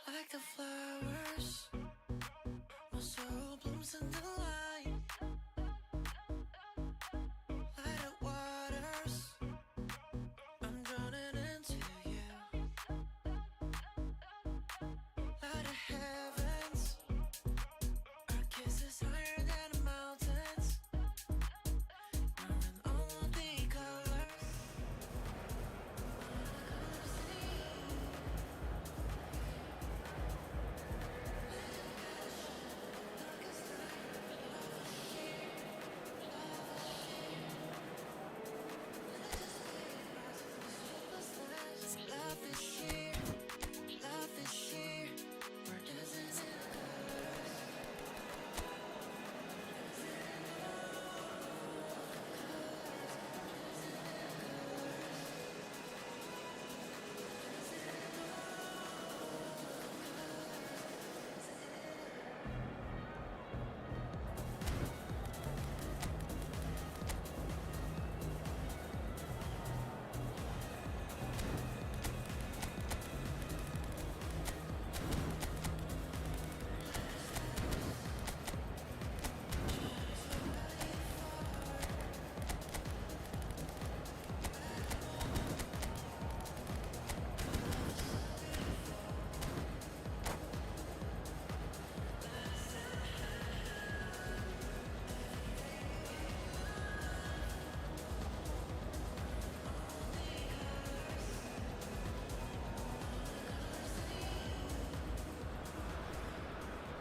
Like the flowers, my soul blooms in the light. Light of waters, I'm drowning into you. Light of heavens, our kiss is higher than the mountains. We're in all the colors. Love is here, love is here. We're dancing in the colors.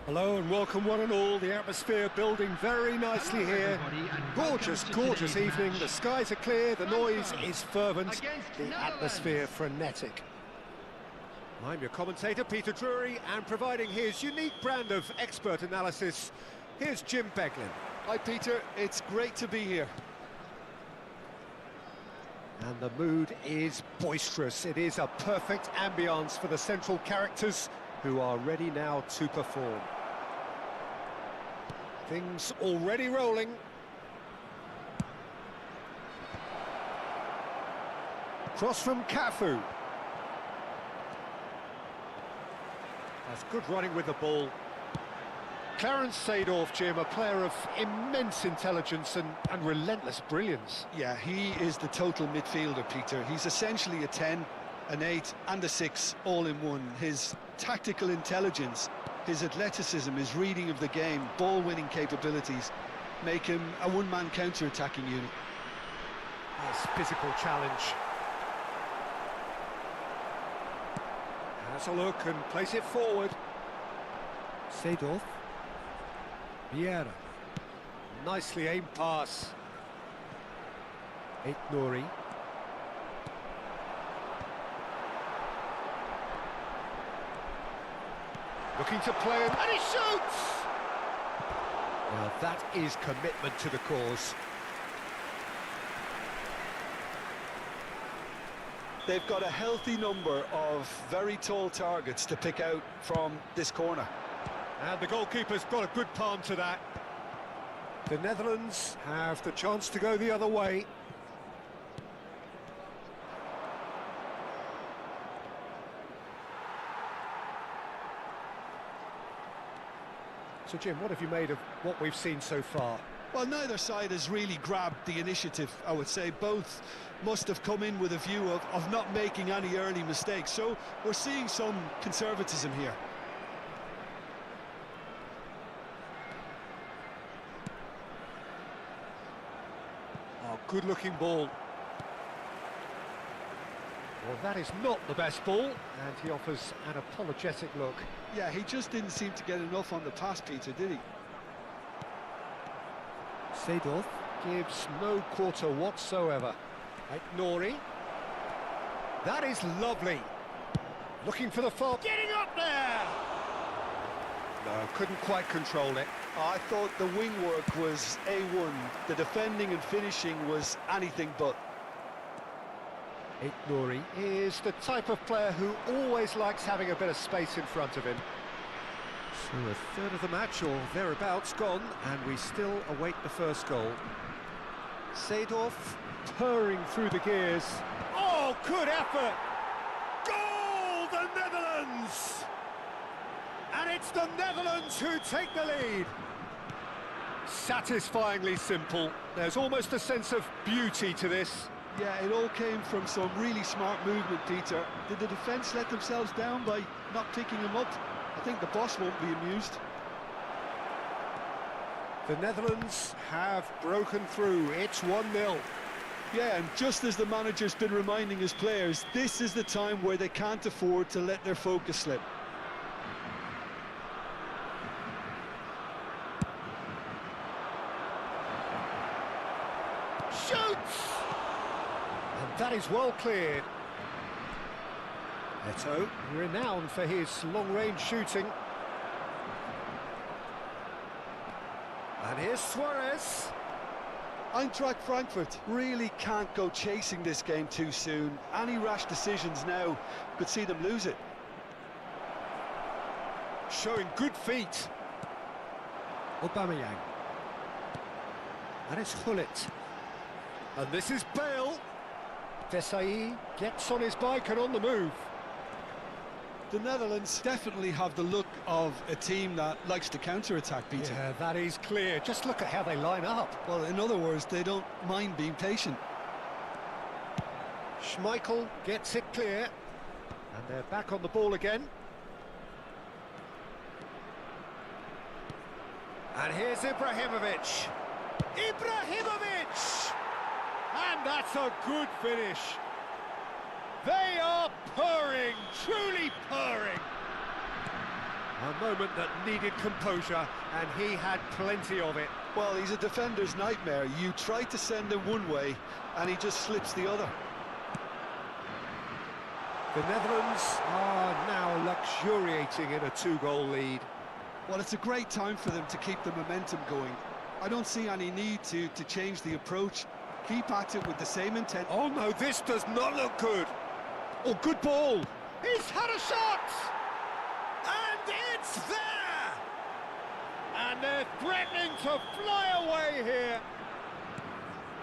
Hello and welcome one and all. The atmosphere building very nicely here. Gorgeous, gorgeous evening. The skies are clear, the noise is fervent, the atmosphere frenetic. I'm your commentator, Peter Drury, and providing his unique brand of expert analysis, here's Jim Beglin. Hi Peter, it's great to be here. And the mood is boisterous. It is a perfect ambience for the central characters who are ready now to perform. Things already rolling. Cross from Cafu. That's good running with the ball. Clarence Seedorf, Jim, a player of immense intelligence and relentless brilliance. Yeah, he is the total midfielder, Peter. He's essentially a 10, an 8 and a 6 all in one. His tactical intelligence, his athleticism, his reading of the game, ball-winning capabilities make him a one-man counter-attacking unit. Nice physical challenge. Has a look and place it forward. Seedorf. Vieira. Nicely aimed pass. Nouri. Looking to play and he shoots! Well, that is commitment to the cause. They've got a healthy number of very tall targets to pick out from this corner. And the goalkeeper's got a good palm to that. The Netherlands have the chance to go the other way. So, Jim, what have you made of what we've seen so far? Well, neither side has really grabbed the initiative, I would say. Both must have come in with a view of not making any early mistakes. So we're seeing some conservatism here. Oh, good-looking ball. Well, that is not the best ball, and he offers an apologetic look. Yeah, he just didn't seem to get enough on the pass, Peter, did he? Seedorf gives no quarter whatsoever. Nouri. That is lovely. Looking for the far... Getting up there! No, couldn't quite control it. I thought the wing work was A1. The defending and finishing was anything but. Nouri is the type of player who always likes having a bit of space in front of him. So a third of the match or thereabouts gone, and we still await the first goal. Seedorf purring through the gears. Oh, good effort! Goal, the Netherlands! And it's the Netherlands who take the lead. Satisfyingly simple. There's almost a sense of beauty to this. Yeah, it all came from some really smart movement, Peter. Did the defence let themselves down by not picking him up? I think the boss won't be amused. The Netherlands have broken through. It's 1-0. Yeah, and just as the manager's been reminding his players, this is the time where they can't afford to let their focus slip. Shoots! And that is well cleared. Eto'o, renowned for his long-range shooting. And here's Suarez. Eintracht Frankfurt really can't go chasing this game too soon. Any rash decisions now could see them lose it. Showing good feet. Aubameyang. And it's Gullit. And this is Bale. Desailly gets on his bike and on the move. The Netherlands definitely have the look of a team that likes to counter-attack, Peter. Yeah, that is clear. Just look at how they line up. Well, in other words, they don't mind being patient. Schmeichel gets it clear. And they're back on the ball again. And here's Ibrahimovic. Ibrahimovic! And that's a good finish. They are purring, truly purring. A moment that needed composure, and he had plenty of it. Well, he's a defender's nightmare. You try to send him one way, and he just slips the other. The Netherlands are now luxuriating in a 2-goal lead. Well, it's a great time for them to keep the momentum going. I don't see any need to change the approach. Keep at it with the same intent. Oh no, this does not look good. Oh, good ball. He's had a shot! And it's there! And they're threatening to fly away here.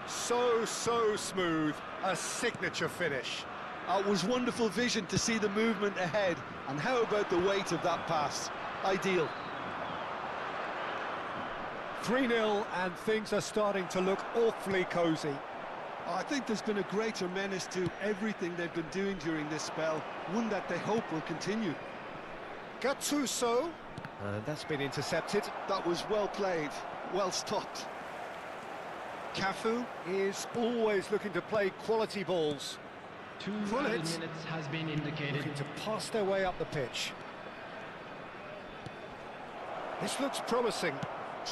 So smooth. A signature finish. It was wonderful vision to see the movement ahead, and how about the weight of that pass? Ideal. 3-0 and things are starting to look awfully cosy. I think there's been a greater menace to everything they've been doing during this spell, one that they hope will continue. Gattuso, and that's been intercepted. That was well played, well stopped. Cafu is always looking to play quality balls. 2 Pull it. minutes has been indicated. Looking to pass their way up the pitch. This looks promising.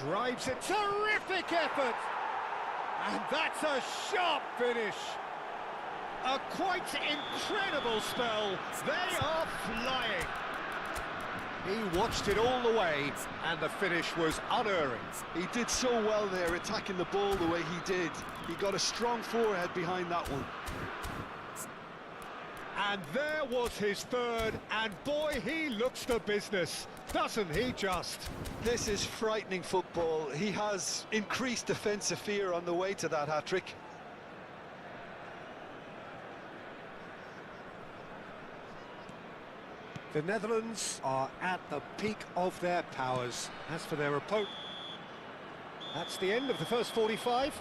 Drives it. Terrific effort! And that's a sharp finish. A quite incredible spell. They are flying. He watched it all the way, and the finish was unerring. He did so well there, attacking the ball the way he did. He got a strong forehead behind that one. And there was his third, and boy, he looks the business, doesn't he just? This is frightening football. He has increased defensive fear on the way to that hat-trick. The Netherlands are at the peak of their powers. As for their opponent, that's the end of the first 45.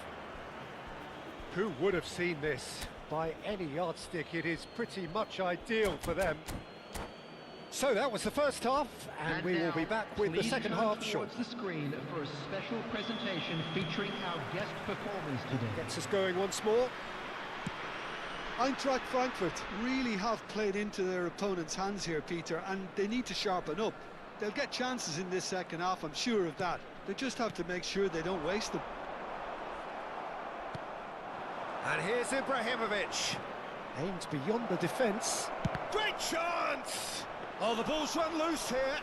Who would have seen this? By any yardstick, it is pretty much ideal for them. So that was the first half, and we will be back with the second half shortly. The screen for a special presentation featuring our guest performance today. Gets us going once more. Eintracht Frankfurt really have played into their opponent's hands here, Peter, and they need to sharpen up. They'll get chances in this second half, I'm sure of that. They just have to make sure they don't waste them. And here's Ibrahimovic. Aimed beyond the defence. Great chance! Oh, the ball's run loose here.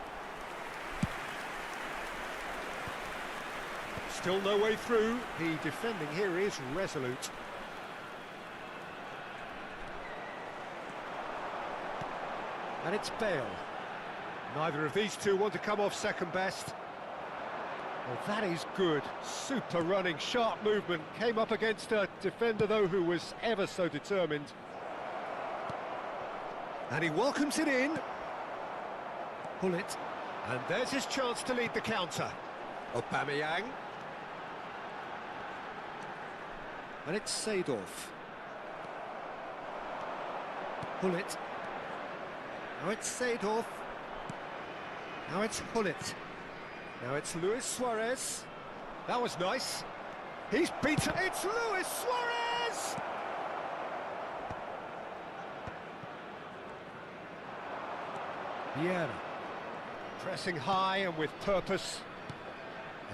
Still no way through. The defending here is resolute. And it's Bale. Neither of these two want to come off second best. Well, that is good. Super running, sharp movement. Came up against a defender, though, who was ever so determined. And he welcomes it in. Pull it. And there's his chance to lead the counter. Aubameyang. And it's Seedorf. Pull it. Now it's Seedorf. Now it's Hullet. Now it's Luis Suarez. That was nice. He's beaten. It's Luis Suarez! Vieira. Pressing high and with purpose.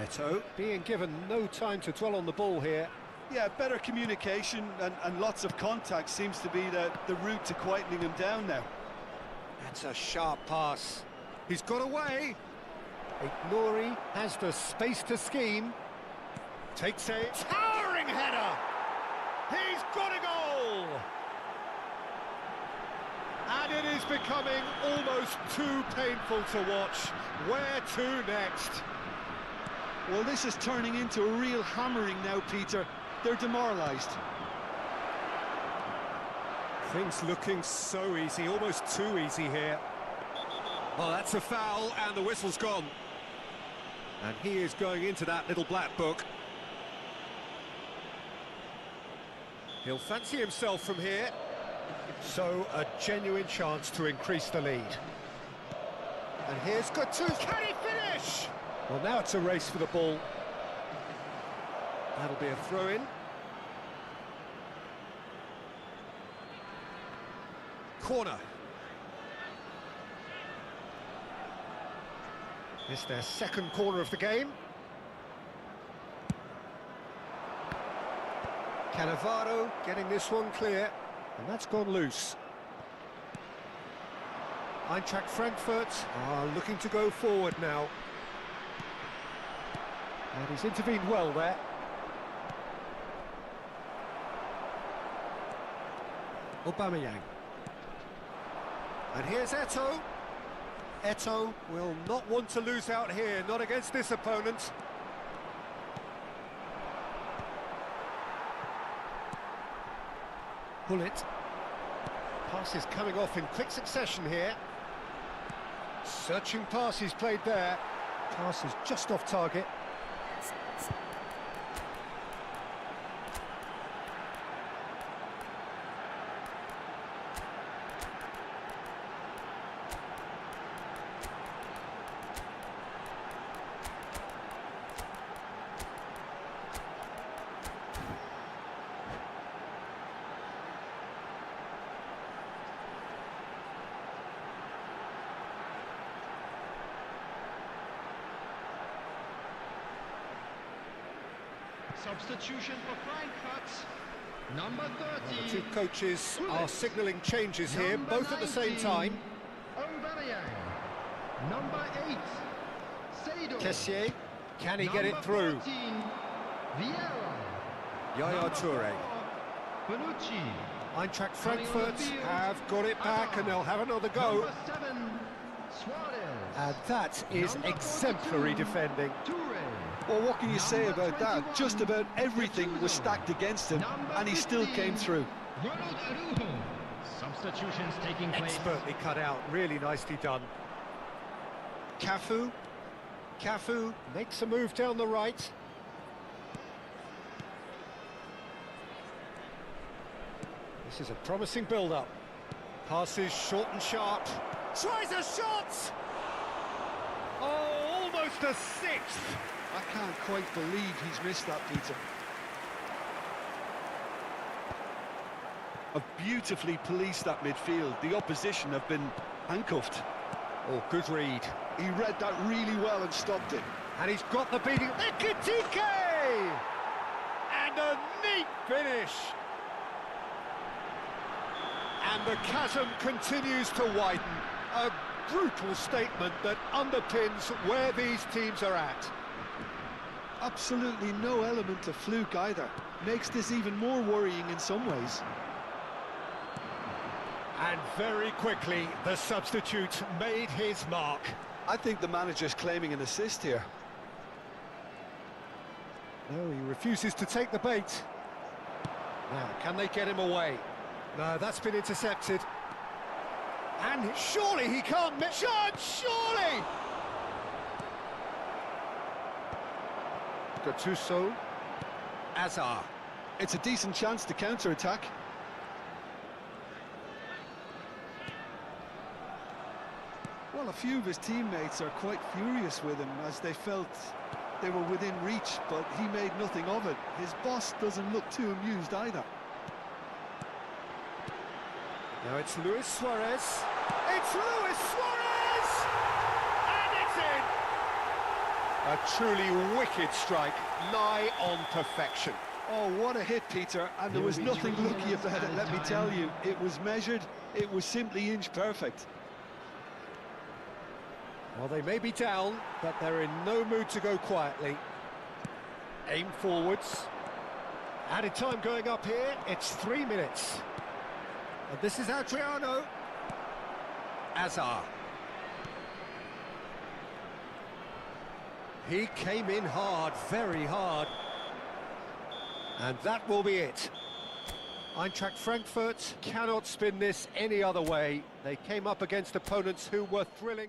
Eto'o being given no time to dwell on the ball here. Yeah, better communication and lots of contact seems to be the route to quietening him down now. That's a sharp pass. He's got away. Ignori has the space to scheme. Takes a towering header. He's got a goal. And it is becoming almost too painful to watch. Where to next? Well, this is turning into a real hammering now, Peter. They're demoralised. Things looking so easy, almost too easy here. Well, that's a foul, and the whistle's gone. And he is going into that little black book. He'll fancy himself from here. So, a genuine chance to increase the lead. And here's Gattuso. Can he finish? Well, now it's a race for the ball. That'll be a throw-in. Corner. It's their second corner of the game. Cannavaro getting this one clear, and that's gone loose. Eintracht Frankfurt are looking to go forward now. And he's intervened well there. Aubameyang. And here's Eto'o. Eto'o will not want to lose out here, not against this opponent. Pull it. Passes coming off in quick succession here. Searching passes played there. Passes just off target. Substitution for Frankfurt. Number 30. The two coaches are signalling changes here, Number both at the same 19, time. Aubameyang. Number 8. Seido. Kessié, can he get it Number through? 14, Vieira. Yaya Number Toure. 4, Bonucci. Eintracht Coming on the Frankfurt field, have got it back and they'll have another go. Number 7, Suarez. And that is Number exemplary 42, defending. Toure. Well, what can you say Number about that? 21, Just about everything was stacked against him, Number and he still 15, came through. Ronald Araujo. Substitutions taking place. Expertly cut out, really nicely done. Cafu. Cafu makes a move down the right. This is a promising build-up. Passes short and sharp. Tries a shot! Oh, almost a sixth! I can't quite believe he's missed that, Peter. Have beautifully policed that midfield. The opposition have been handcuffed. Oh, good read. He read that really well and stopped it. And he's got the beating. Ekitike! And a neat finish. And the chasm continues to widen. A brutal statement that underpins where these teams are at. Absolutely no element of fluke either. Makes this even more worrying in some ways. And very quickly, the substitute made his mark. I think the manager's claiming an assist here. No, he refuses to take the bait. Now, can they get him away? No, that's been intercepted. And surely he can't miss. Surely! Gattuso. Azar. It's a decent chance to counter-attack. Well, a few of his teammates are quite furious with him as they felt they were within reach, but he made nothing of it. His boss doesn't look too amused either. Now it's Luis Suarez. It's Luis Suarez! And it's in! A truly wicked strike, nigh on perfection. Oh, what a hit, Peter, and there was nothing lucky about it, let me tell you. It was measured, it was simply inch perfect. Well, they may be down, but they're in no mood to go quietly. Aim forwards. Added time going up here, it's 3 minutes. And this is Adriano. Azar. He came in hard, very hard. And that will be it. Eintracht Frankfurt cannot spin this any other way. They came up against opponents who were thrilling.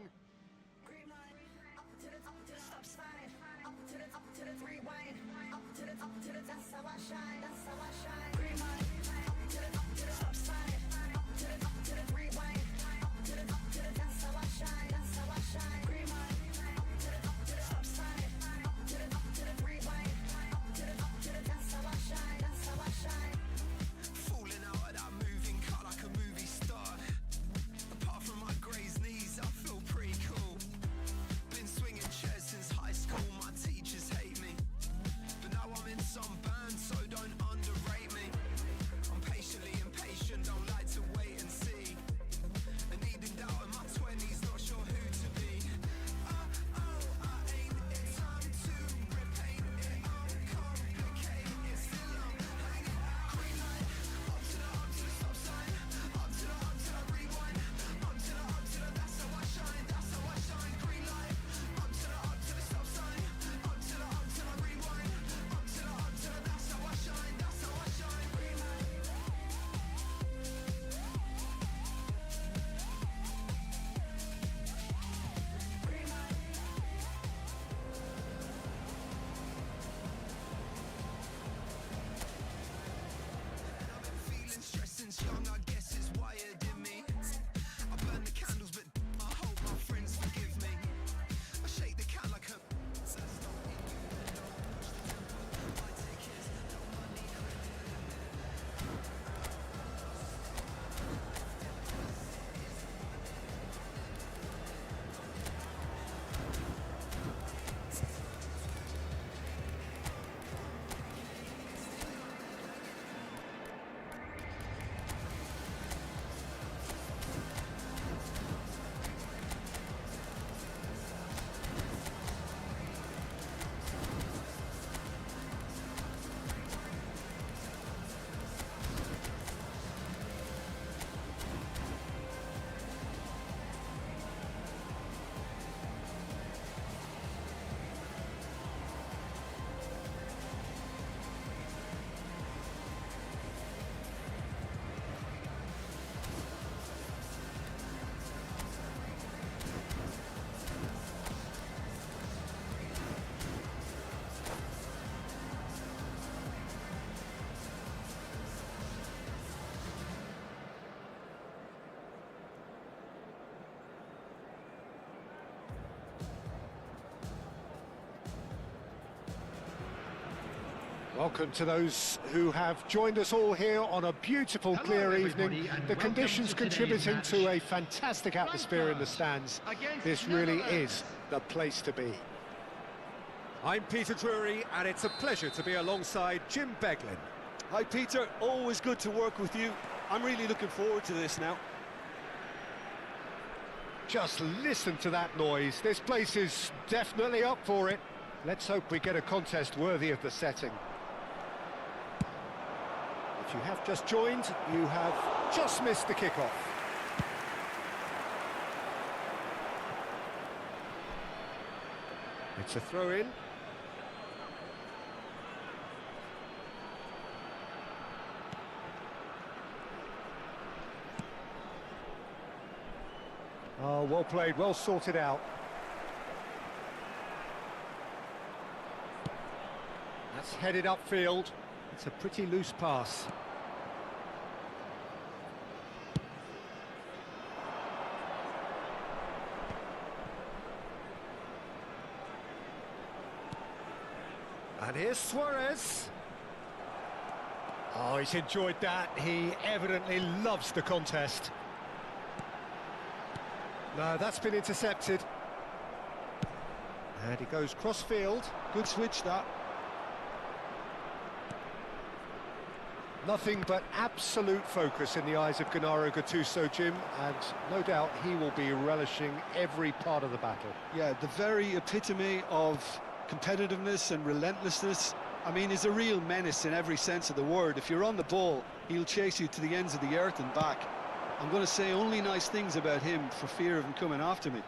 Falling out of that moving car like a movie star. Apart from my Grey's knees, I feel pretty Welcome to those who have joined us all here on a beautiful, Hello, clear everybody, evening. and The welcome conditions to today's contributing match. to a fantastic atmosphere in the stands. Against This really Netherlands. is the place to be. I'm Peter Drury, and it's a pleasure to be alongside Jim Beglin. Hi Peter, always good to work with you. I'm really looking forward to this now. Just listen to that noise. This place is definitely up for it. Let's hope we get a contest worthy of the setting. If you have just joined, you have just missed the kickoff. It's a throw-in. Oh, well played, well sorted out. That's headed upfield. It's a pretty loose pass. And here's Suarez. Oh, he's enjoyed that. He evidently loves the contest. No, that's been intercepted. And he goes cross-field. Good switch that. Nothing but absolute focus in the eyes of Gennaro Gattuso, Jim, and no doubt he will be relishing every part of the battle. Yeah, the very epitome of competitiveness and relentlessness. I mean, he's a real menace in every sense of the word. If you're on the ball, he'll chase you to the ends of the earth and back. I'm going to say only nice things about him for fear of him coming after me.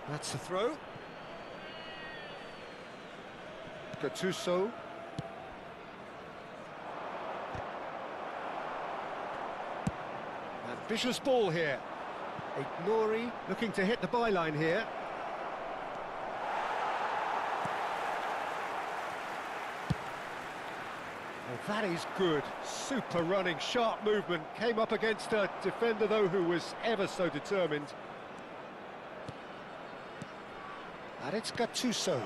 That's the throw. Gattuso. Ambitious ball here. Ignori looking to hit the byline here. Oh, that is good. Super running, sharp movement. Came up against a defender, though, who was ever so determined. And it's Gattuso.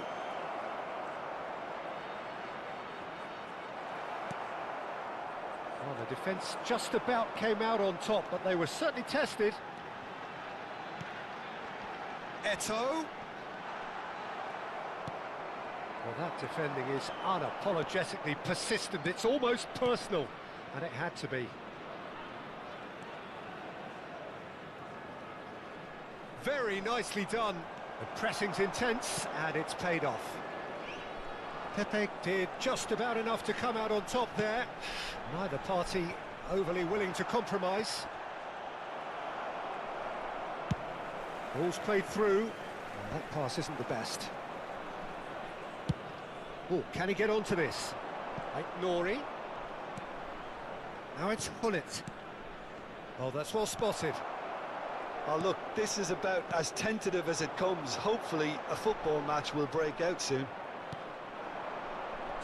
Well, the defence just about came out on top, but they were certainly tested. Eto'o. Well, that defending is unapologetically persistent. It's almost personal, and it had to be. Very nicely done. The pressing's intense, and it's paid off. Pepe did just about enough to come out on top there. Neither party overly willing to compromise. Ball's played through. Well, that pass isn't the best. Oh, can he get onto this? Nori. Now it's Hullet. Oh, that's well spotted. Oh, look, this is about as tentative as it comes. Hopefully, a football match will break out soon.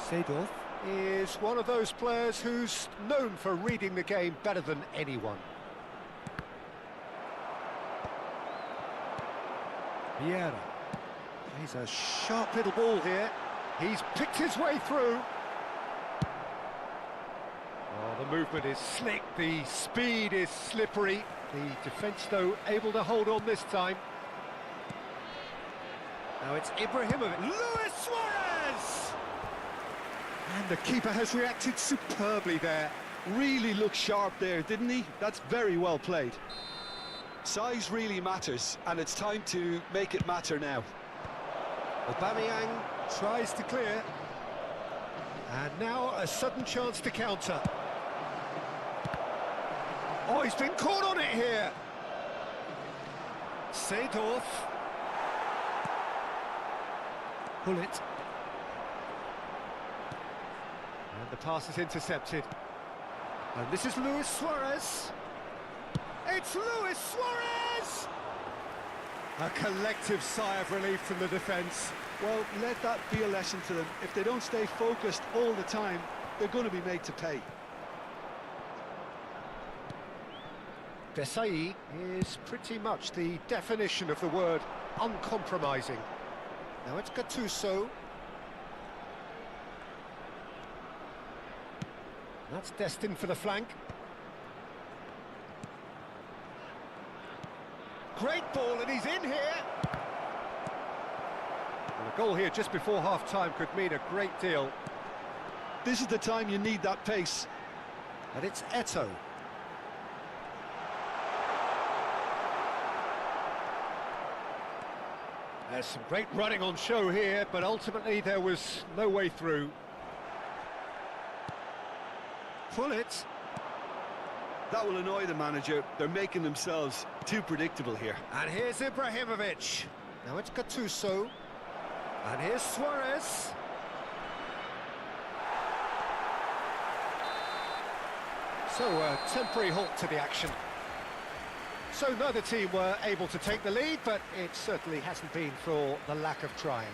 Seedorf is one of those players who's known for reading the game better than anyone. Vieira. He's a sharp little ball here. He's picked his way through. Oh, the movement is slick, the speed is slippery. The defence, though, able to hold on this time. Now it's Ibrahimovic. Luis Suarez! And the keeper has reacted superbly there. Really looked sharp there, didn't he? That's very well played. Size really matters, and it's time to make it matter now. Aubameyang tries to clear. And now a sudden chance to counter. Oh, he's been caught on it here. Seedorf. Hullet. And the pass is intercepted. And this is Luis Suarez. It's Luis Suarez! A collective sigh of relief from the defence. Well, let that be a lesson to them. If they don't stay focused all the time, they're going to be made to pay. Desai is pretty much the definition of the word uncompromising. Now it's Gattuso. That's destined for the flank. Great ball, and he's in here. Well, a goal here just before half-time could mean a great deal. This is the time you need that pace. And it's Eto'o. There's some great running on show here, but ultimately there was no way through. Pull it. That will annoy the manager. They're making themselves too predictable here. And here's Ibrahimovic. Now it's Gattuso. And here's Suarez. So a temporary halt to the action. So neither team were able to take the lead, but it certainly hasn't been for the lack of trying.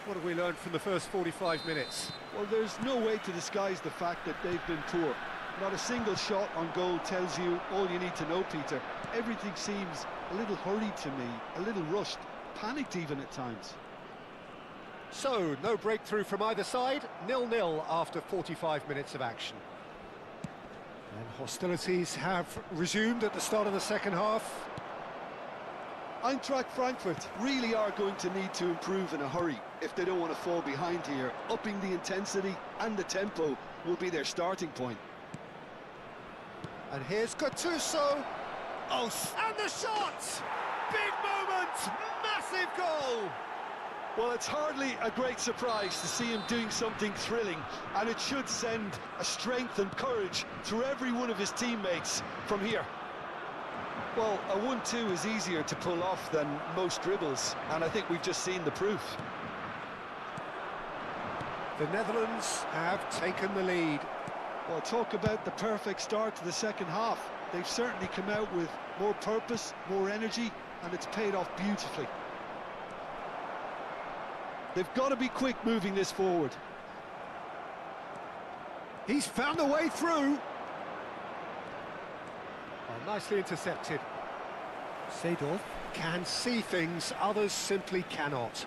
What have we learned from the first 45 minutes? Well, there's no way to disguise the fact that they've been poor. Not a single shot on goal tells you all you need to know, Peter. Everything seems a little hurried to me, a little rushed, panicked even at times. So, no breakthrough from either side, 0-0 after 45 minutes of action. And hostilities have resumed at the start of the second half. Eintracht Frankfurt really are going to need to improve in a hurry if they don't want to fall behind here. Upping the intensity and the tempo will be their starting point. And here's Gattuso. Oh, and the shot! Big moment! Massive goal! Well, it's hardly a great surprise to see him doing something thrilling, and it should send a strength and courage through every one of his teammates from here. Well, a 1-2 is easier to pull off than most dribbles, and I think we've just seen the proof. The Netherlands have taken the lead. Well, talk about the perfect start to the second half. They've certainly come out with more purpose, more energy, and it's paid off beautifully. They've got to be quick moving this forward. He's found a way through. Oh, nicely intercepted. Seedorf can see things others simply cannot.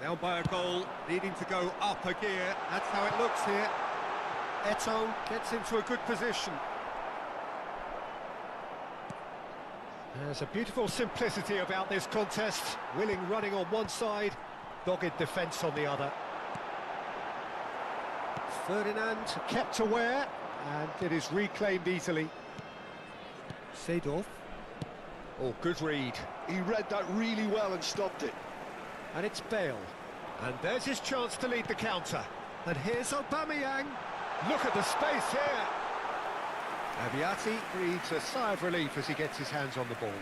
Now by a goal, needing to go up a gear. That's how it looks here. Eto'o gets into a good position. There's a beautiful simplicity about this contest. Willing running on one side, dogged defence on the other. Ferdinand kept aware, and it is reclaimed easily. Seedorf. Oh, good read. He read that really well and stopped it. And it's Bale. And there's his chance to lead the counter. And here's Aubameyang. Look at the space here. Abiati breathes a sigh of relief as he gets his hands on the ball.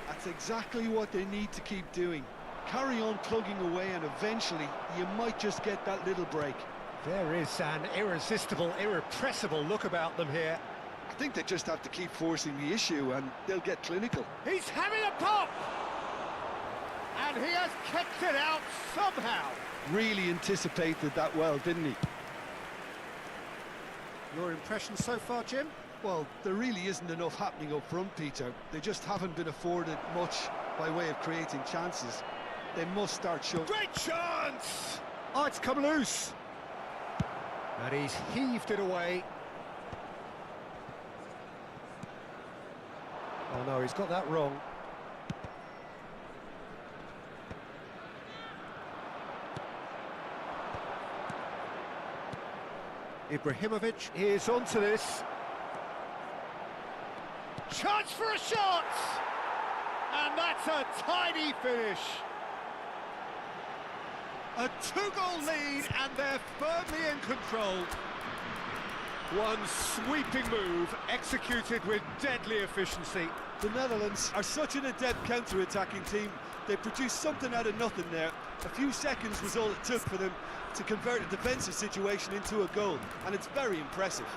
That's exactly what they need to keep doing. Carry on plugging away, and eventually you might just get that little break. There is an irresistible, irrepressible look about them here. I think they just have to keep forcing the issue and they'll get clinical. He's having a pop! And he has kicked it out somehow. Really anticipated that well, didn't he? Your impression so far, Jim? Well, there really isn't enough happening up front, Peter. They just haven't been afforded much by way of creating chances. They must start showing. Great chance! Oh, it's come loose. And he's heaved it away. Oh no, he's got that wrong. Ibrahimovic is onto this. Chance for a shot! And that's a tidy finish. A two-goal lead, and they're firmly in control. One sweeping move, executed with deadly efficiency. The Netherlands are such an adept counter-attacking team. They produced something out of nothing there. A few seconds was all it took for them to convert a defensive situation into a goal, and it's very impressive.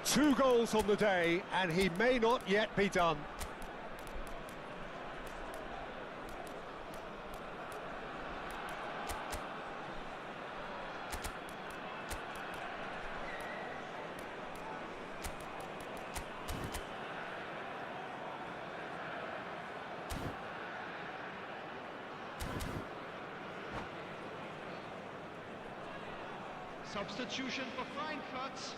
2 goals on the day, and he may not yet be done. Substitution for Frankfurt.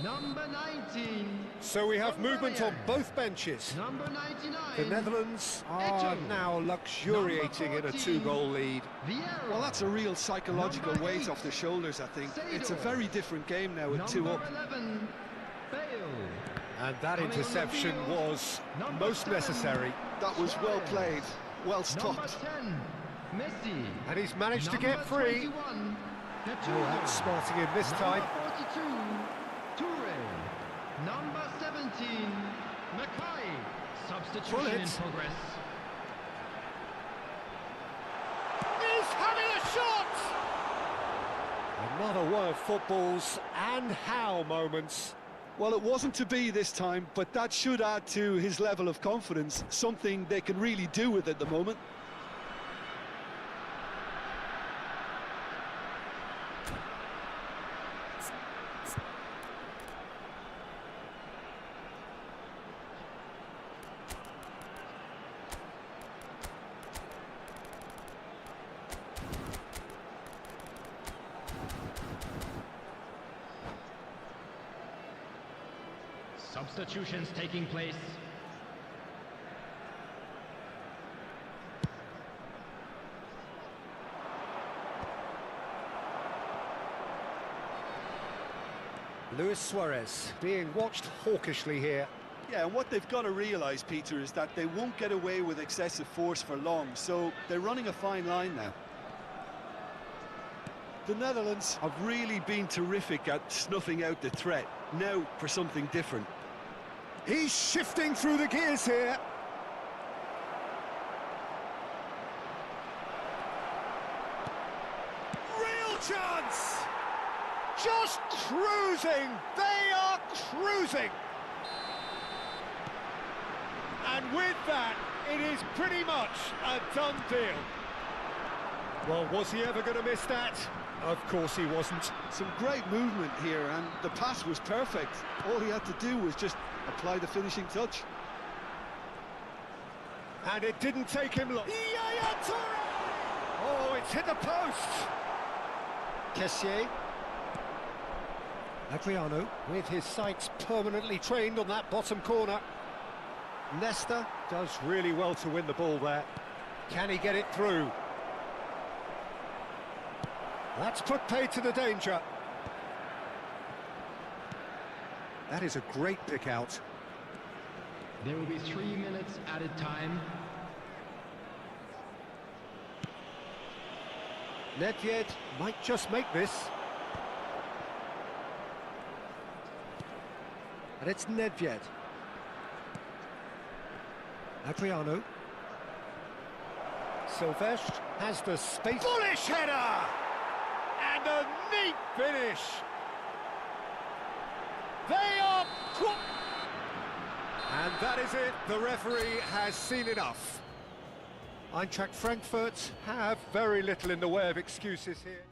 Number 19. So we have movement on Aurelien. both benches. Number 99. The Netherlands are Eto'o. now luxuriating in a 14. two-goal lead. Vieira. Well, that's a real psychological Number weight 8. off the shoulders, I think. It's a Seedorf. very different game now with Number 2 up. 11. Bale. And that Coming on the interception field, was number most 7. necessary. That was well Suarez. played, well Number stopped. 10. Messi. And he's managed to Number get free. 21. Oh, Gattuso. that's smarting him this time. Number 42. Toure. Number 17. Mackay. Substitution in Bullet. progress. He's having a shot! Another one of football's and how moments. Well, it wasn't to be this time, but that should add to his level of confidence, something they can really do with at the moment. Substitutions taking place. Luis Suarez being watched hawkishly here. Yeah, and what they've got to realise, Peter, is that they won't get away with excessive force for long, so they're running a fine line now. The Netherlands have really been terrific at snuffing out the threat. Now for something different. He's shifting through the gears here. Real chance! Just cruising! They are cruising! And with that, it is pretty much a done deal. Well, was he ever going to miss that? Of course he wasn't. Some great movement here, and the pass was perfect. All he had to do was just apply the finishing touch. And it didn't take him long. Yaya Toure! Oh, it's hit the post! Kessié. Adriano, with his sights permanently trained on that bottom corner. Nesta does really well to win the ball there. Can he get it through? That's put paid to the danger. That is a great pick out. There will be 3 minutes added time. Nedved might just make this. And it's Nedved. Adriano. Silvestre has the space. Bullish header! And a neat finish. They are... And that is it. The referee has seen enough. Eintracht Frankfurt have very little in the way of excuses here.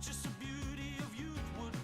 Just the beauty of youth would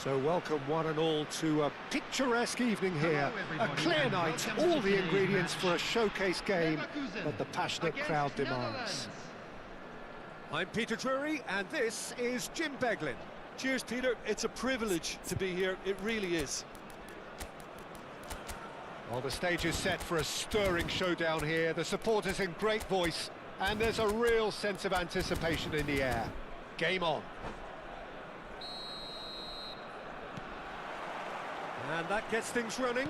So welcome one and all to a picturesque evening here. Hello, A everybody, clear and night, welcome to all the today's ingredients match. for a showcase game Leverkusen that the passionate against crowd demands. Netherlands. I'm Peter Drury, and this is Jim Beglin. Cheers, Peter. It's a privilege to be here. It really is. Well, the stage is set for a stirring showdown here. The supporters in great voice, and there's a real sense of anticipation in the air. Game on. And that gets things running.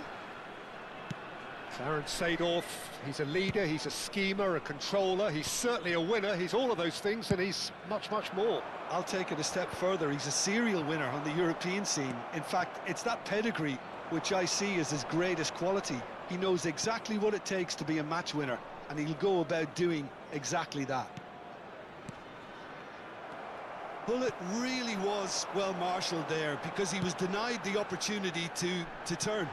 Clarence Seedorf, he's a leader, he's a schemer, a controller, he's certainly a winner, he's all of those things, and he's much, much more. I'll take it a step further. He's a serial winner on the European scene. In fact, it's that pedigree which I see as his greatest quality. He knows exactly what it takes to be a match winner, and he'll go about doing exactly that. Bullet really was well marshalled there because he was denied the opportunity to turn.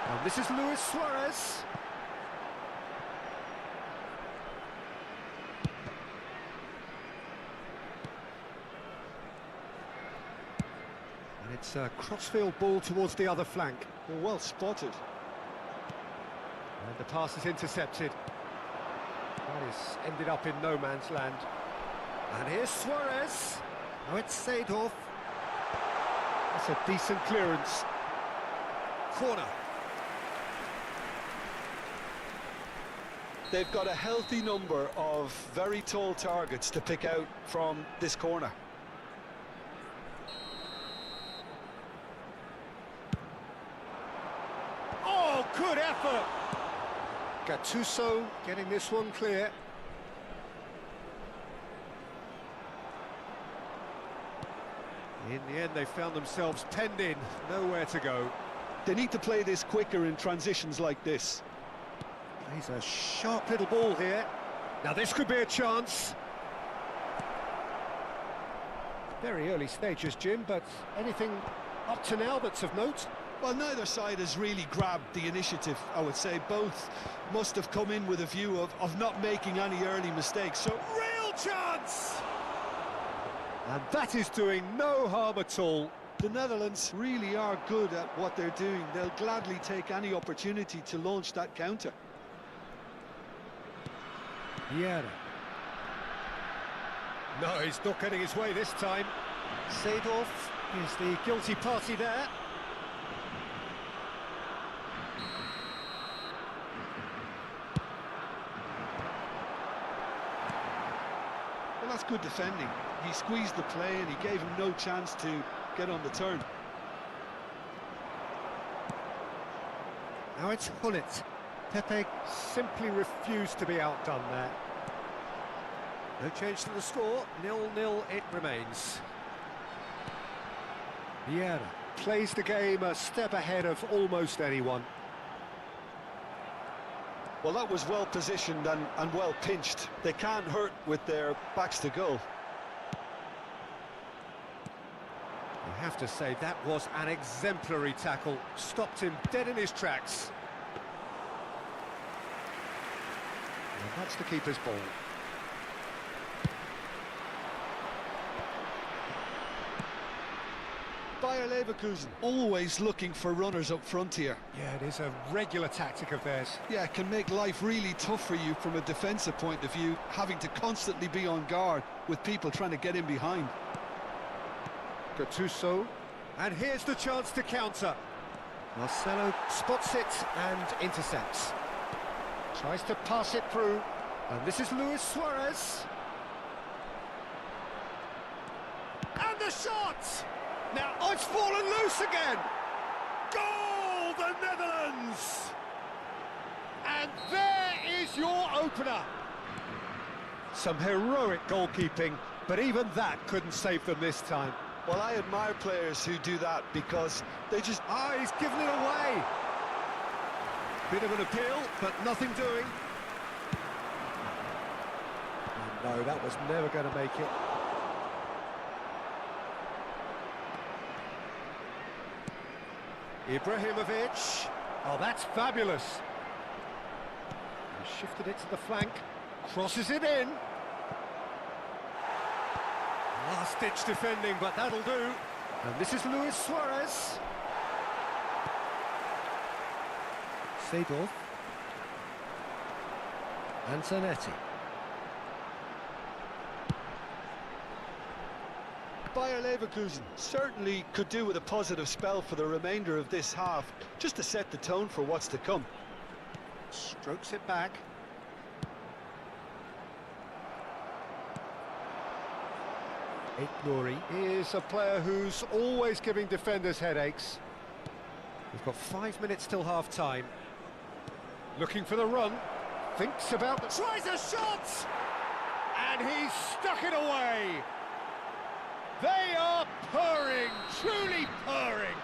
And this is Luis Suarez. And it's a crossfield ball towards the other flank. Well spotted. And the pass is intercepted. That is ended up in no man's land. And here's Suarez. Now it's Seedorf. That's a decent clearance. Corner. They've got a healthy number of very tall targets to pick out from this corner. Oh, good effort! Gattuso getting this one clear. In the end, they found themselves penned in, nowhere to go. They need to play this quicker in transitions like this. He's a sharp little ball here. Now this could be a chance. Very early stages, Jim, but anything up to now that's of note? Well, neither side has really grabbed the initiative, I would say. Both must have come in with a view of not making any early mistakes. So, Real chance! And that is doing no harm at all. the Netherlands really are good at what they're doing. They'll gladly take any opportunity to launch that counter. Vieira. No, he's not getting his way this time. Seedorf is the guilty party there. Well, that's good defending. He squeezed the play and he gave him no chance to get on the turn. Now it's Hullet. Pepe simply refused to be outdone there. No change to the score, 0-0 it remains. Vieira plays the game a step ahead of almost anyone. Well, that was well positioned and well pinched. They can't hurt with their backs to goal. I have to say, that was an exemplary tackle. Stopped him dead in his tracks. And that's the keeper's ball. Bayer Leverkusen always looking for runners up front here. Yeah, it is a regular tactic of theirs. Yeah, it can make life really tough for you from a defensive point of view, having to constantly be on guard with people trying to get in behind. Gattuso, and here's the chance to counter. Marcelo spots it and intercepts. Tries to pass it through, and this is Luis Suarez. And the shot! Now, oh, it's fallen loose again! Goal, the Netherlands! And there is your opener. Some heroic goalkeeping, but even that couldn't save them this time. Well, I admire players who do that because they just... Ah, he's given it away. Bit of an appeal, but nothing doing. And no, that was never going to make it. Ibrahimovic. Oh, that's fabulous. He shifted it to the flank. Crosses it in. Last-ditch defending, but that'll do. And this is Luis Suarez. Seedorf. And Zanetti. Bayer Leverkusen certainly could do with a positive spell for the remainder of this half, just to set the tone for what's to come. Strokes it back. Nouri is a player who's always giving defenders headaches. We've got 5 minutes till half-time. Looking for the run. Thinks about the... Tries a shot! And he's stuck it away! They are purring, truly purring.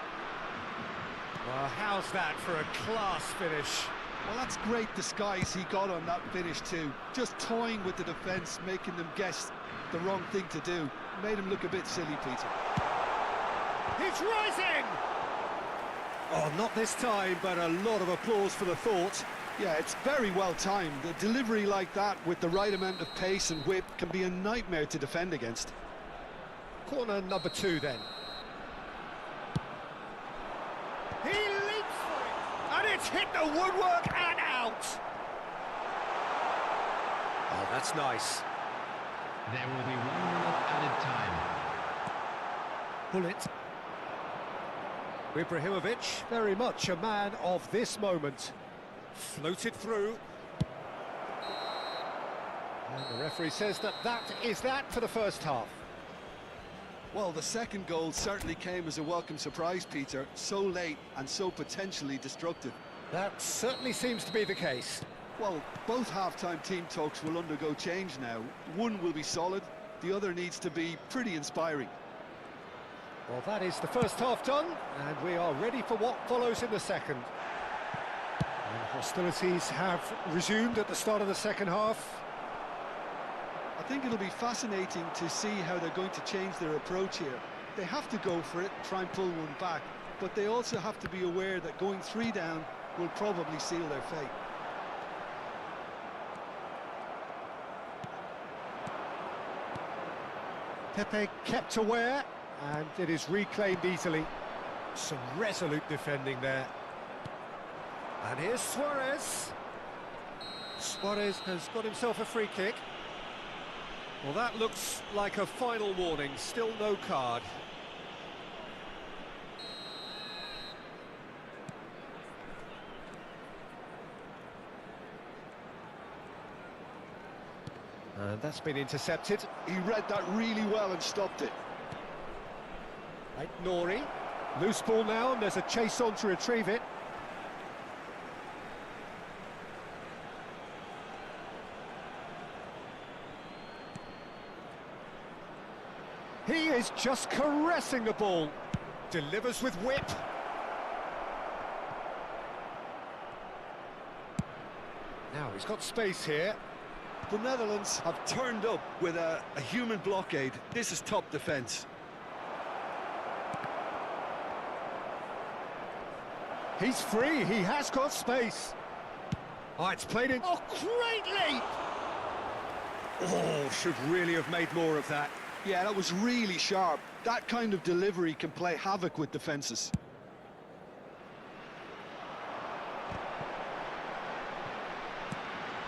Well, how's that for a class finish? Well, that's great disguise he got on that finish too. Just toying with the defence, making them guess the wrong thing to do. Made him look a bit silly, Peter. He's rising! Oh, not this time, but a lot of applause for the thought. Yeah, it's very well timed. A delivery like that with the right amount of pace and whip can be a nightmare to defend against. Corner number 2 then. He leaps for it, and it's hit the woodwork and out. Oh, that's nice. There will be 1 minute added time. Bullet. Ibrahimovic, very much a man of this moment. Floated through. And the referee says that is that for the first half. Well, the second goal certainly came as a welcome surprise, Peter. So late and so potentially destructive. That certainly seems to be the case. Well, both half-time team talks will undergo change now. One will be solid, the other needs to be pretty inspiring. Well, that is the first half done, and we are ready for what follows in the second. And hostilities have resumed at the start of the second half. I think it'll be fascinating to see how they're going to change their approach here. They have to go for it, try and pull one back, but they also have to be aware that going 3 down will probably seal their fate. Pepe kept aware, and it is reclaimed easily. Some resolute defending there. And here's Suarez. Suarez has got himself a free kick. Well, that looks like a final warning, still no card. And that's been intercepted. He read that really well and stopped it. Right, Nouri. Loose ball now, and there's a chase on to retrieve it. He is just caressing the ball. Delivers with whip. Now he's got space here. The Netherlands have turned up with a human blockade. This is top defence. He's free, he has got space. Oh, it's played in. Oh, great leap! Oh, should really have made more of that. Yeah, that was really sharp. That kind of delivery can play havoc with defences.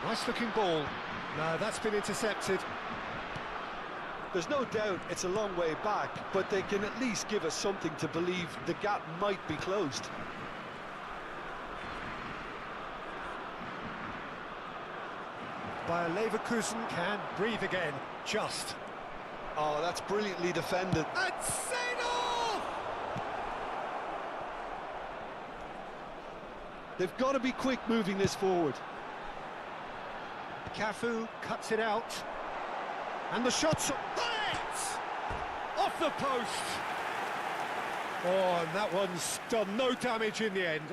Nice looking ball. No, that's been intercepted. There's no doubt it's a long way back, but they can at least give us something to believe the gap might be closed. Bayer Leverkusen can breathe again, just. Oh, that's brilliantly defended. And Seedorf! They've got to be quick moving this forward. Cafu cuts it out. And the shot's off the post! Oh, and that one's done no damage in the end.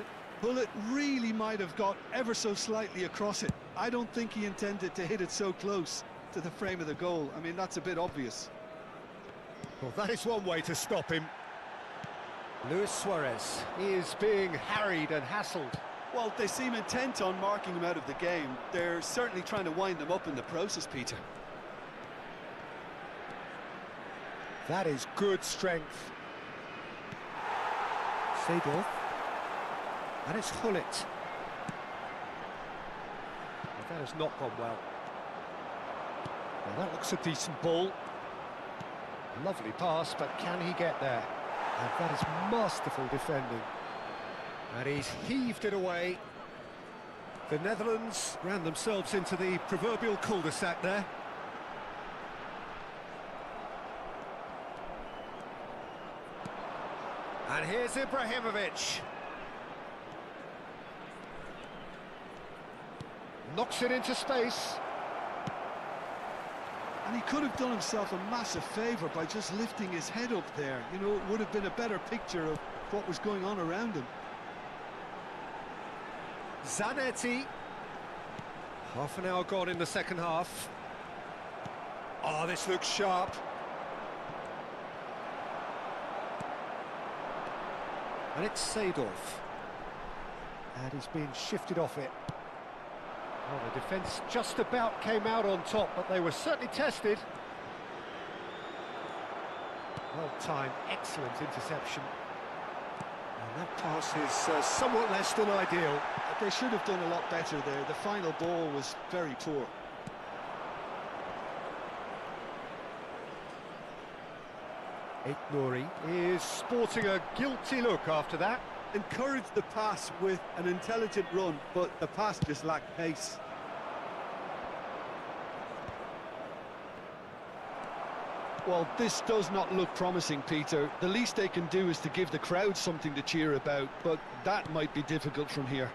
Bullet really might have got ever so slightly across it. I don't think he intended to hit it so close to the frame of the goal. I mean, that's a bit obvious. Well, that is one way to stop him. Luis Suarez is being harried and hassled. Well, they seem intent on marking him out of the game. They're certainly trying to wind them up in the process, Peter. That is good strength. Seedorf. And it's Hullet. That has not gone well. Well, that looks a decent ball. Lovely pass, but can he get there? And that is masterful defending. And he's heaved it away. The Netherlands ran themselves into the proverbial cul-de-sac there. And here's Ibrahimovic. Knocks it into space. And he could have done himself a massive favour by just lifting his head up there. You know, it would have been a better picture of what was going on around him. Zanetti. Half an hour gone in the second half. Oh, this looks sharp. And it's Seedorf. And he's been shifted off it. Well, the defence just about came out on top, but they were certainly tested. Well timed, excellent interception. And that pass is somewhat less than ideal. They should have done a lot better there. The final ball was very poor. Aït-Nouri is sporting a guilty look after that. Encouraged the pass with an intelligent run, but the pass just lacked pace. Well, this does not look promising, Peter. The least they can do is to give the crowd something to cheer about, but that might be difficult from here.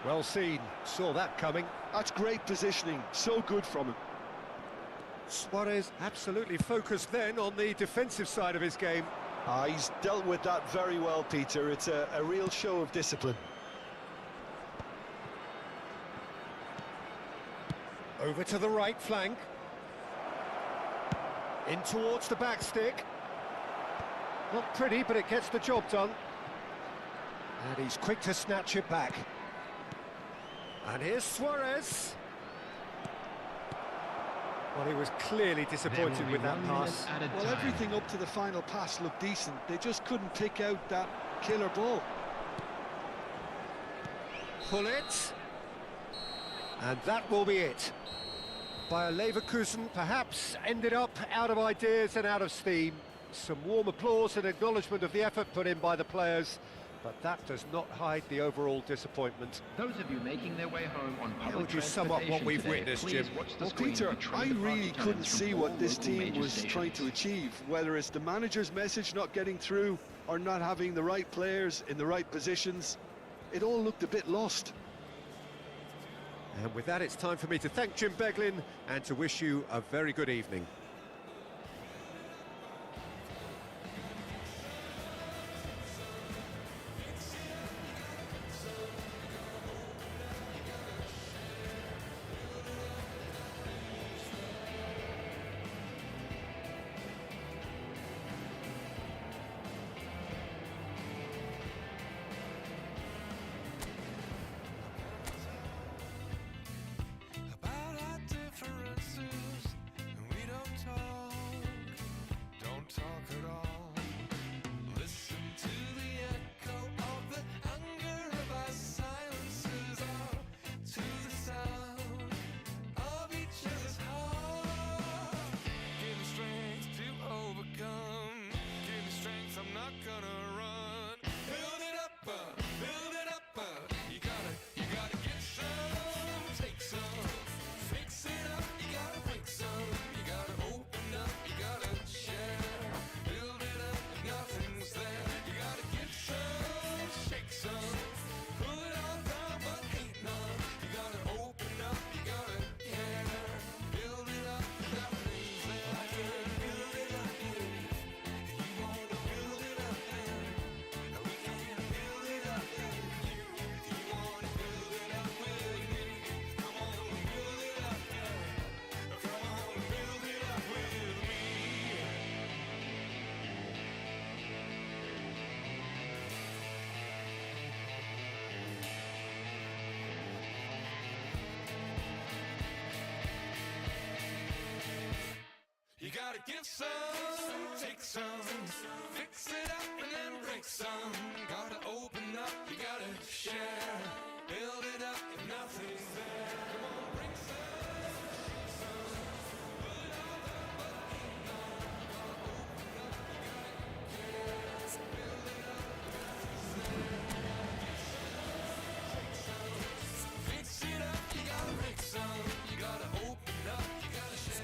Well seen, saw that coming. That's great positioning, so good from him. Suarez absolutely focused then on the defensive side of his game. He's dealt with that very well, Peter. It's a real show of discipline. Over to the right flank. In towards the back stick. Not pretty, but it gets the job done. And he's quick to snatch it back. And here's Suarez. Well, he was clearly disappointed with that pass. Well, everything up to the final pass looked decent. They just couldn't pick out that killer ball. Hullet. And that will be it. Bayer Leverkusen perhaps ended up out of ideas and out of steam. Some warm applause and acknowledgement of the effort put in by the players, but that does not hide the overall disappointment. Those of you making their way home on How public would you sum up what transportation we've today, witnessed, please Jim? watch the Well, screen Peter, and train I the party really times couldn't from see all what this local team major was trying to stations. achieve, whether it's the manager's message not getting through or not having the right players in the right positions. It all looked a bit lost. And with that, it's time for me to thank Jim Beglin and to wish you a very good evening. About our differences, and we don't have some, take some, fix it up and then break some. You gotta open up, you gotta share, build it up if nothing's there. Come on, bring some, shake some, put it all down, but ain't none. You gotta open up, you gotta care, build it up if nothing's there. Take some, fix it up, you gotta break some. You gotta open up, you gotta share.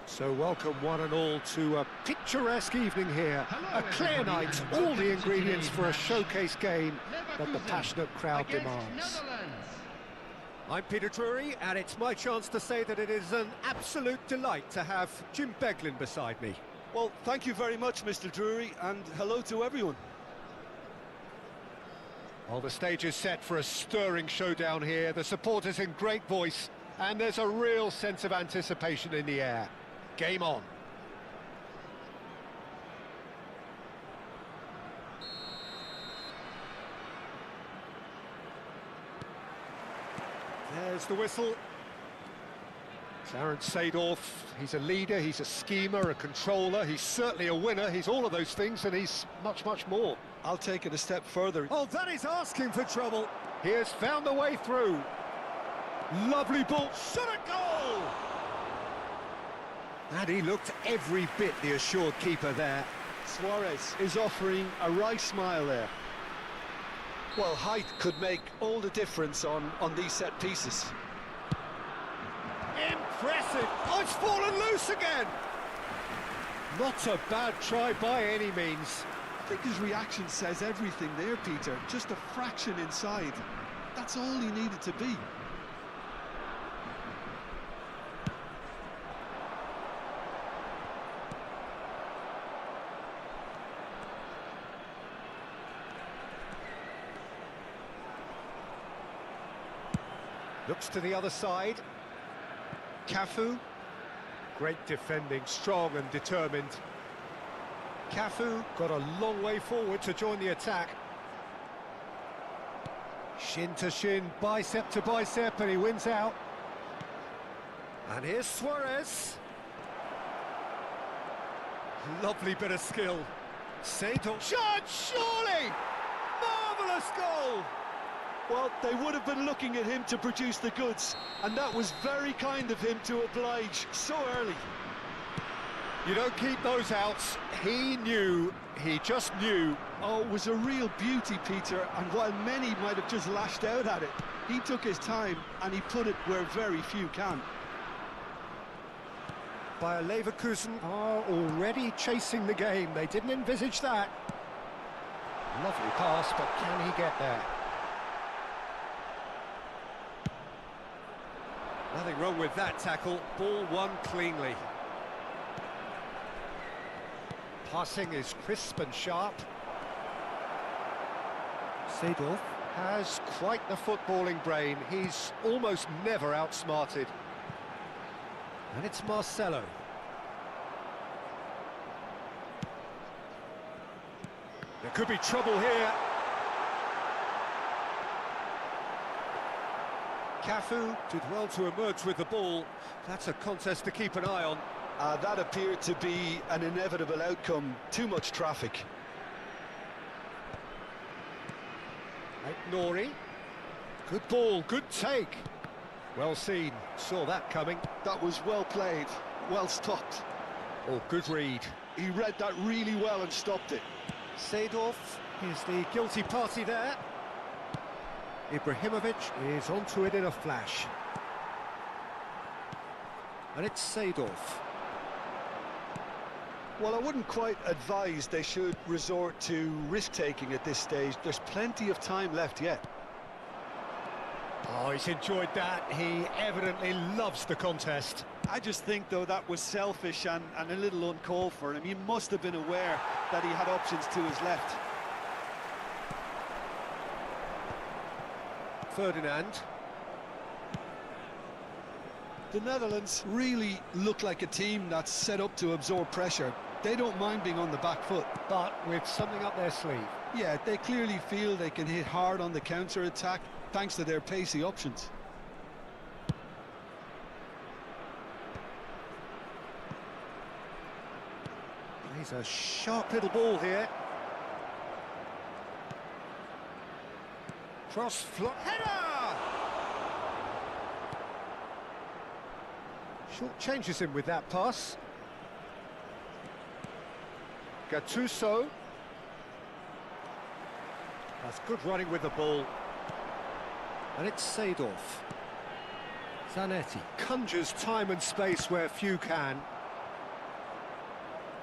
So welcome one and all to a picturesque evening here. A clear night, all the ingredients for a showcase game that the passionate crowd demands. I'm Peter Drury, and it's my chance to say that it is an absolute delight to have Jim Beglin beside me. Well, thank you very much, Mr. Drury, and hello to everyone. Well, the stage is set for a stirring showdown here. The supporters in great voice, and there's a real sense of anticipation in the air. Game on. There's the whistle. Clarence Seedorf, he's a leader, he's a schemer, a controller, he's certainly a winner, he's all of those things, and he's much, much more. I'll take it a step further. Oh, that is asking for trouble. He has found the way through. Lovely ball, shot at goal! And he looked every bit the assured keeper there. Suarez is offering a wry smile there. Well, height could make all the difference on these set pieces. Impressive! Oh, it's fallen loose again! Not a bad try by any means. I think his reaction says everything there, Peter. Just a fraction inside. That's all he needed to be. Looks to the other side. Cafu. Great defending, strong and determined. Cafu got a long way forward to join the attack. Shin to shin, bicep to bicep, and he wins out. And here's Suarez. Lovely bit of skill. Seedorf. Shot, surely! Marvellous goal! Well, they would have been looking at him to produce the goods, and that was very kind of him to oblige so early. You don't keep those outs. He knew, he just knew. Oh, it was a real beauty, Peter, and while many might have just lashed out at it, he took his time and he put it where very few can. Bayer Leverkusen are already chasing the game. They didn't envisage that. Lovely pass, but can he get there? Nothing wrong with that tackle. Ball won cleanly. Passing is crisp and sharp. Seedorf has quite the footballing brain. He's almost never outsmarted. And it's Marcelo. There could be trouble here. Cafu did well to emerge with the ball. That's a contest to keep an eye on. That appeared to be an inevitable outcome. Too much traffic. Nori. Good ball, good take. Well seen, saw that coming. That was well played, well stopped. Oh, good read. He read that really well and stopped it. Seedorf is the guilty party there. Ibrahimovic is onto it in a flash. And it's Seedorf. Well, I wouldn't quite advise they should resort to risk-taking at this stage. There's plenty of time left yet. Oh, he's enjoyed that. He evidently loves the contest. I just think, though, that was selfish and a little uncalled for him. He must have been aware that he had options to his left. Ferdinand. The Netherlands really look like a team that's set up to absorb pressure. They don't mind being on the back foot. But with something up their sleeve. Yeah, they clearly feel they can hit hard on the counter-attack thanks to their pacey options. He's a sharp little ball here. Cross header! Short changes him with that pass. Gattuso. That's good running with the ball. And it's Seedorf. Zanetti conjures time and space where few can.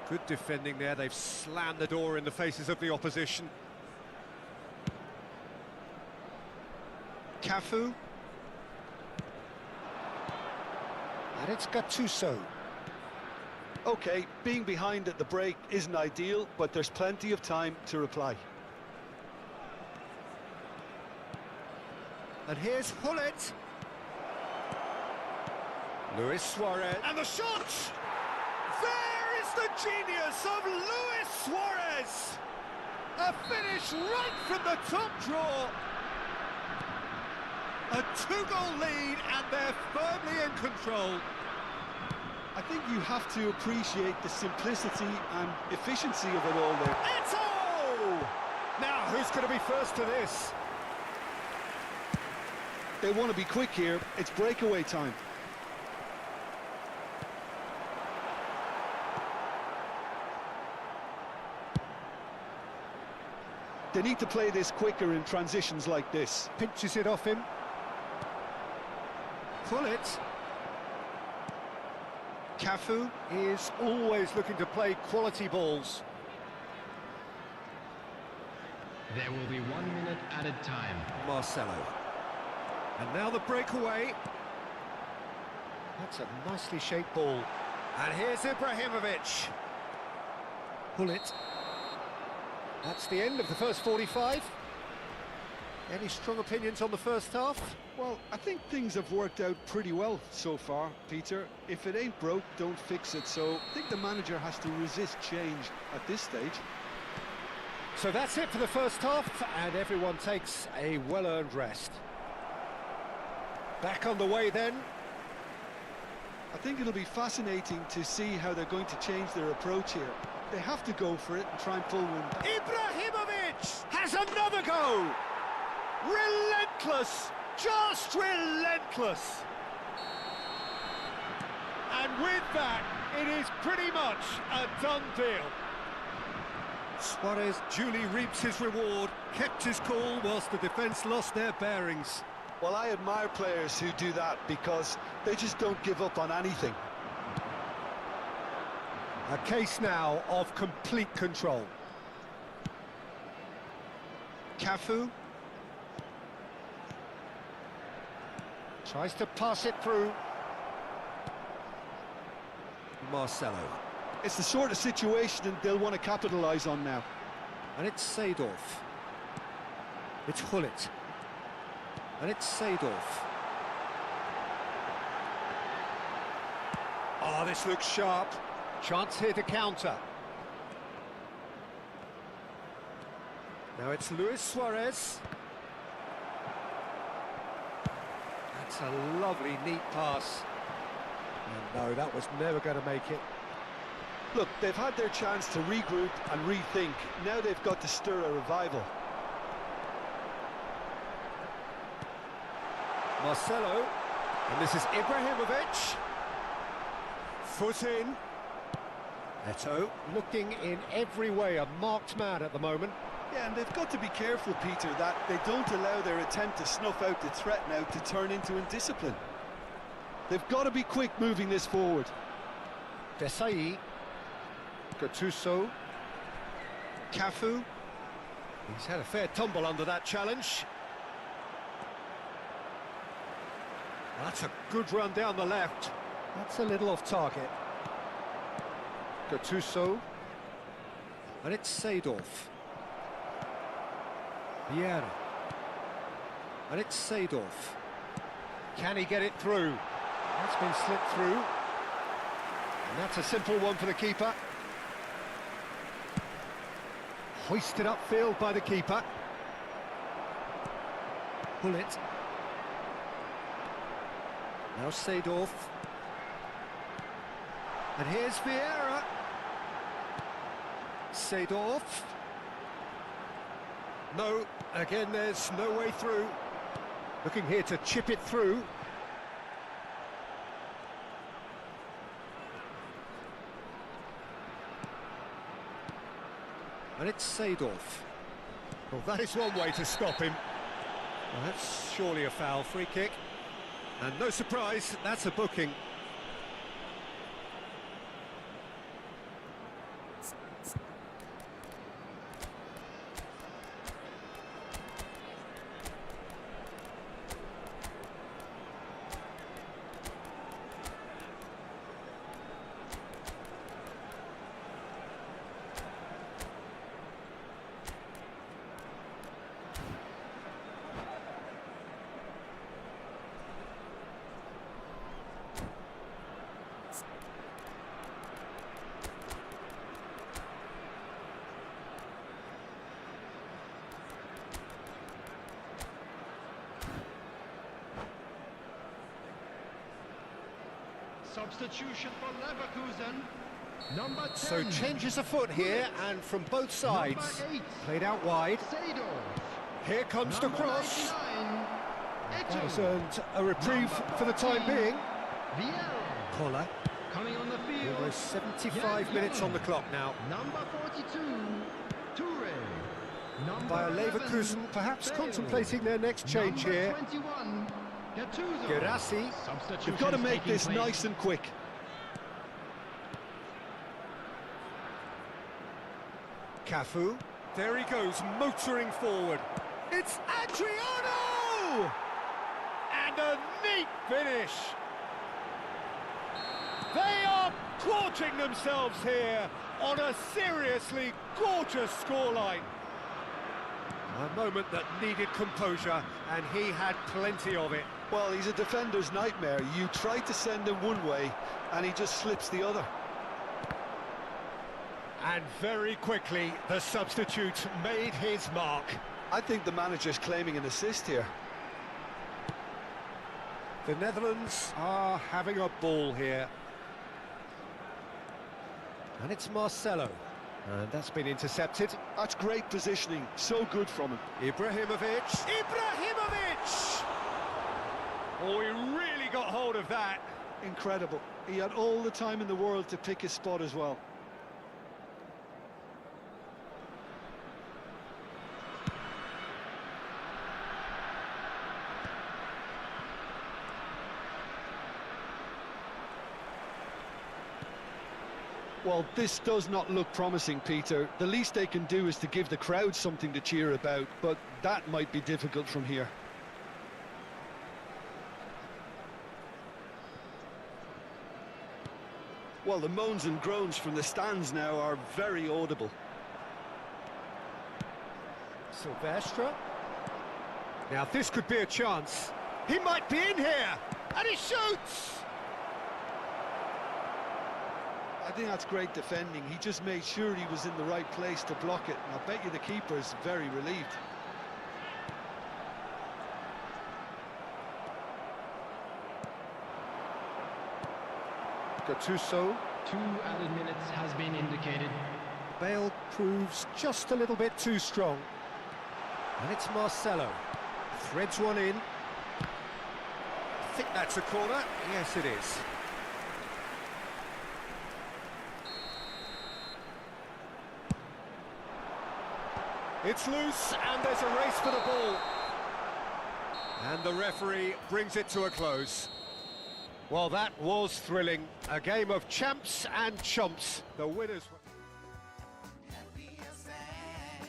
Good defending there. They've slammed the door in the faces of the opposition. Cafu. And it's Gattuso. OK, being behind at the break isn't ideal, but there's plenty of time to reply. And here's Hullet. Luis Suarez. And the shot! There is the genius of Luis Suarez! A finish right from the top draw. A two-goal lead, and they're firmly in control. I think you have to appreciate the simplicity and efficiency of it all there. Eto'o! Now, who's going to be first to this? They want to be quick here. It's breakaway time. They need to play this quicker in transitions like this. Pinches it off him. Pull it. Cafu is always looking to play quality balls. There will be 1 minute added time. Marcelo. And now the breakaway. That's a nicely shaped ball. And here's Ibrahimovic. Pull it. That's the end of the first 45. Any strong opinions on the first half? Well, I think things have worked out pretty well so far, Peter. If it ain't broke, don't fix it. So I think the manager has to resist change at this stage. So that's it for the first half, and everyone takes a well-earned rest. Back on the way then. I think it'll be fascinating to see how they're going to change their approach here. They have to go for it and try and pull one back. Ibrahimovic has another go! Relentless! Just relentless! And with that, it is pretty much a done deal. Suarez duly reaps his reward, kept his cool whilst the defence lost their bearings. Well, I admire players who do that because they just don't give up on anything. A case now of complete control. Cafu tries to pass it through. Marcelo. It's the sort of situation they'll want to capitalise on now. And it's Seedorf. It's Hullet. And it's Seedorf. Oh, this looks sharp. Chance here to counter. Now it's Luis Suarez. That's a lovely, neat pass. And no, that was never going to make it. Look, they've had their chance to regroup and rethink. Now they've got to stir a revival. Marcelo. And this is Ibrahimovic. Foot in. Eto'o looking in every way a marked man at the moment. Yeah, and they've got to be careful, Peter, that they don't allow their attempt to snuff out the threat now to turn into indiscipline. They've got to be quick moving this forward. Desai. Gattuso. Cafu. He's had a fair tumble under that challenge. That's a good run down the left. That's a little off target. Gattuso. And it's Seedorf. Vieira. And it's Seedorf. Can he get it through? That's been slipped through. And that's a simple one for the keeper. Hoisted upfield by the keeper. Hullet. Now Seedorf. And here's Vieira. Seedorf. No, again there's no way through. Looking here to chip it through. And it's Seedorf. Well, that is one way to stop him. Well, that's surely a foul, free kick. And no surprise, that's a booking. Substitution for Leverkusen. Number 10. So changes of foot here, and from both sides. Number 8. Played out wide. Seedorf. Here comes the Number cross. 99. That has Eto'o. earned a reprieve for the time being. Vieira. Koller. Coming on the field. Almost 75 minutes on the clock now. Number 42. Toure. Number Bayer 11, Leverkusen perhaps Bale. contemplating their next change Number here. 21. Gattuso. Gerassi. They've got to make this nice and quick. Cafu. There he goes, motoring forward. It's Adriano! And a neat finish. They are gorging themselves here on a seriously gorgeous scoreline. A moment that needed composure, and he had plenty of it. Well, he's a defender's nightmare. You try to send him one way, and he just slips the other. And very quickly, the substitute made his mark. I think the manager's claiming an assist here. The Netherlands are having a ball here. And it's Marcelo. And that's been intercepted. That's great positioning, so good from him. Ibrahimovic. Ibrahimovic! Oh, he really got hold of that. Incredible. He had all the time in the world to pick his spot as well. Well, this does not look promising, Peter. The least they can do is to give the crowd something to cheer about, but that might be difficult from here. Well, the moans and groans from the stands now are very audible. Silvestre. Now this could be a chance. He might be in here, and he shoots! I think that's great defending. He just made sure he was in the right place to block it, and I bet you the keeper's very relieved. Gattuso. 2 added minutes has been indicated. Bale proves just a little bit too strong. And it's Marcelo. Threads one in. I think that's a corner. Yes, it is. It's loose, and there's a race for the ball. And the referee brings it to a close. Well, that was thrilling. A game of champs and chumps. The winners were... Happy or sad,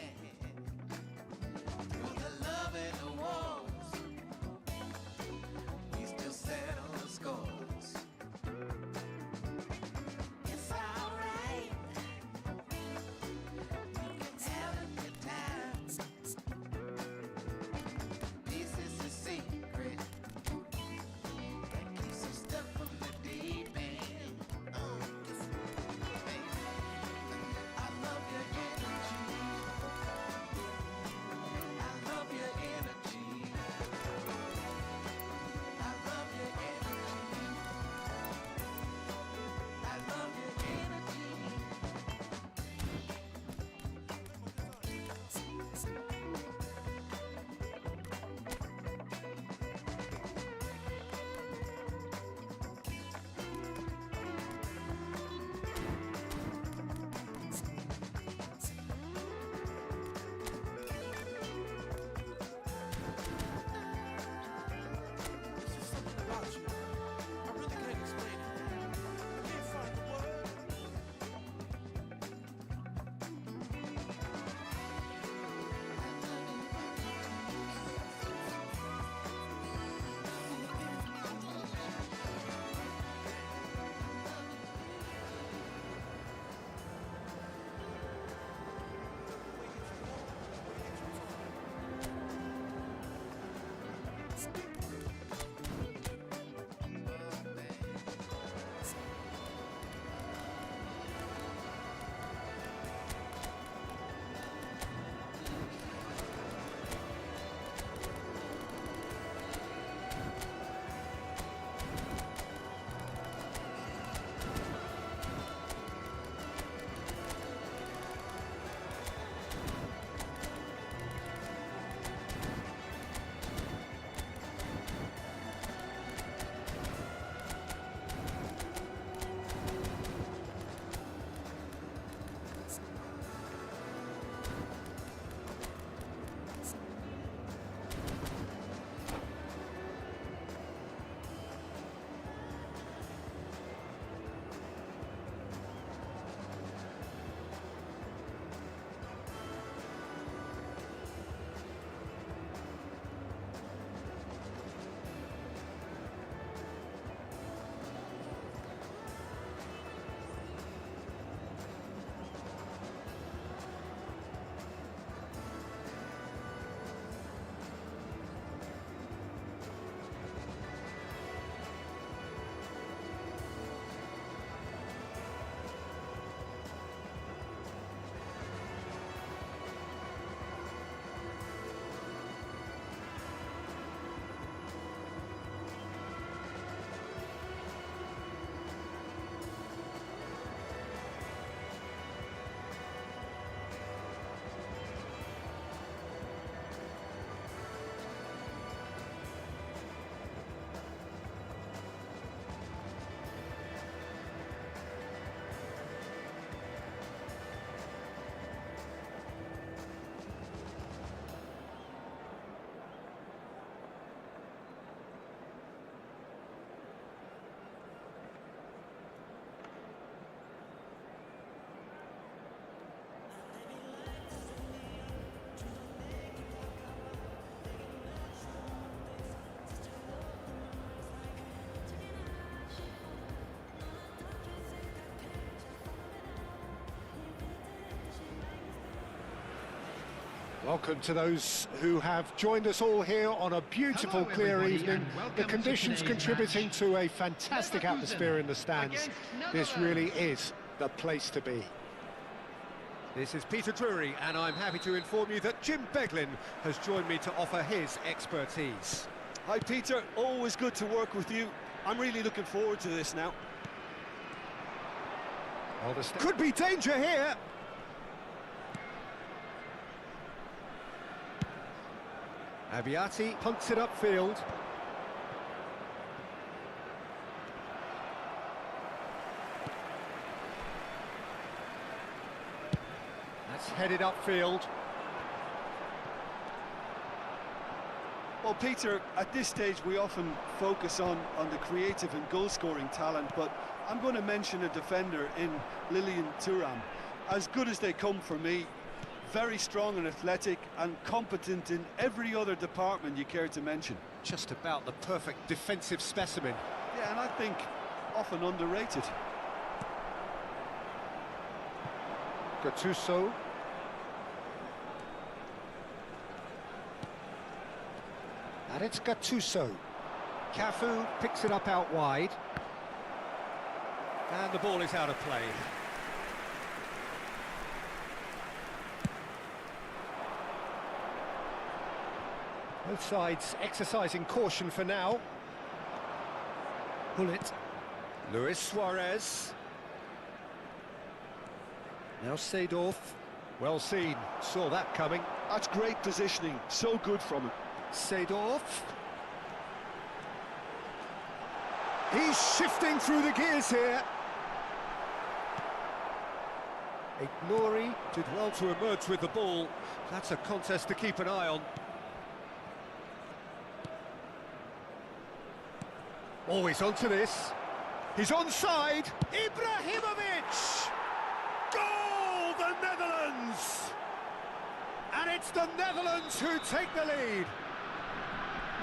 through the love and the wars, we still settle the scores. It's alright, you can have a good time. This is the secret that keeps some stuff from the deep end. Baby, Welcome to those who have joined us all here on a beautiful, Hello, clear everybody, evening. and welcome The to conditions today's contributing match. to a fantastic Leverkusen atmosphere in the stands. against This really is the place to be. This is Peter Drury, and I'm happy to inform you that Jim Beglin has joined me to offer his expertise. Hi, Peter. Always good to work with you. I'm really looking forward to this now. Could be danger here. Abiati, Punts it upfield. That's headed upfield. Well, Peter, at this stage we often focus on the creative and goal-scoring talent, but I'm going to mention a defender in Lilian Thuram. As good as they come for me, very strong and athletic and competent in every other department you care to mention. just about the perfect defensive specimen. Yeah, and I think often underrated. Gattuso. And it's Gattuso. Cafu picks it up out wide. And the ball is out of play. Both sides exercising caution for now. Bullet. Luis Suarez. Now Seedorf. Well seen. Saw that coming. That's great positioning, so good from him. Seedorf. He's shifting through the gears here. Ignori did well to emerge with the ball. That's a contest to keep an eye on. Always onto this. He's onside. Ibrahimovic! Goal, the Netherlands! And it's the Netherlands who take the lead.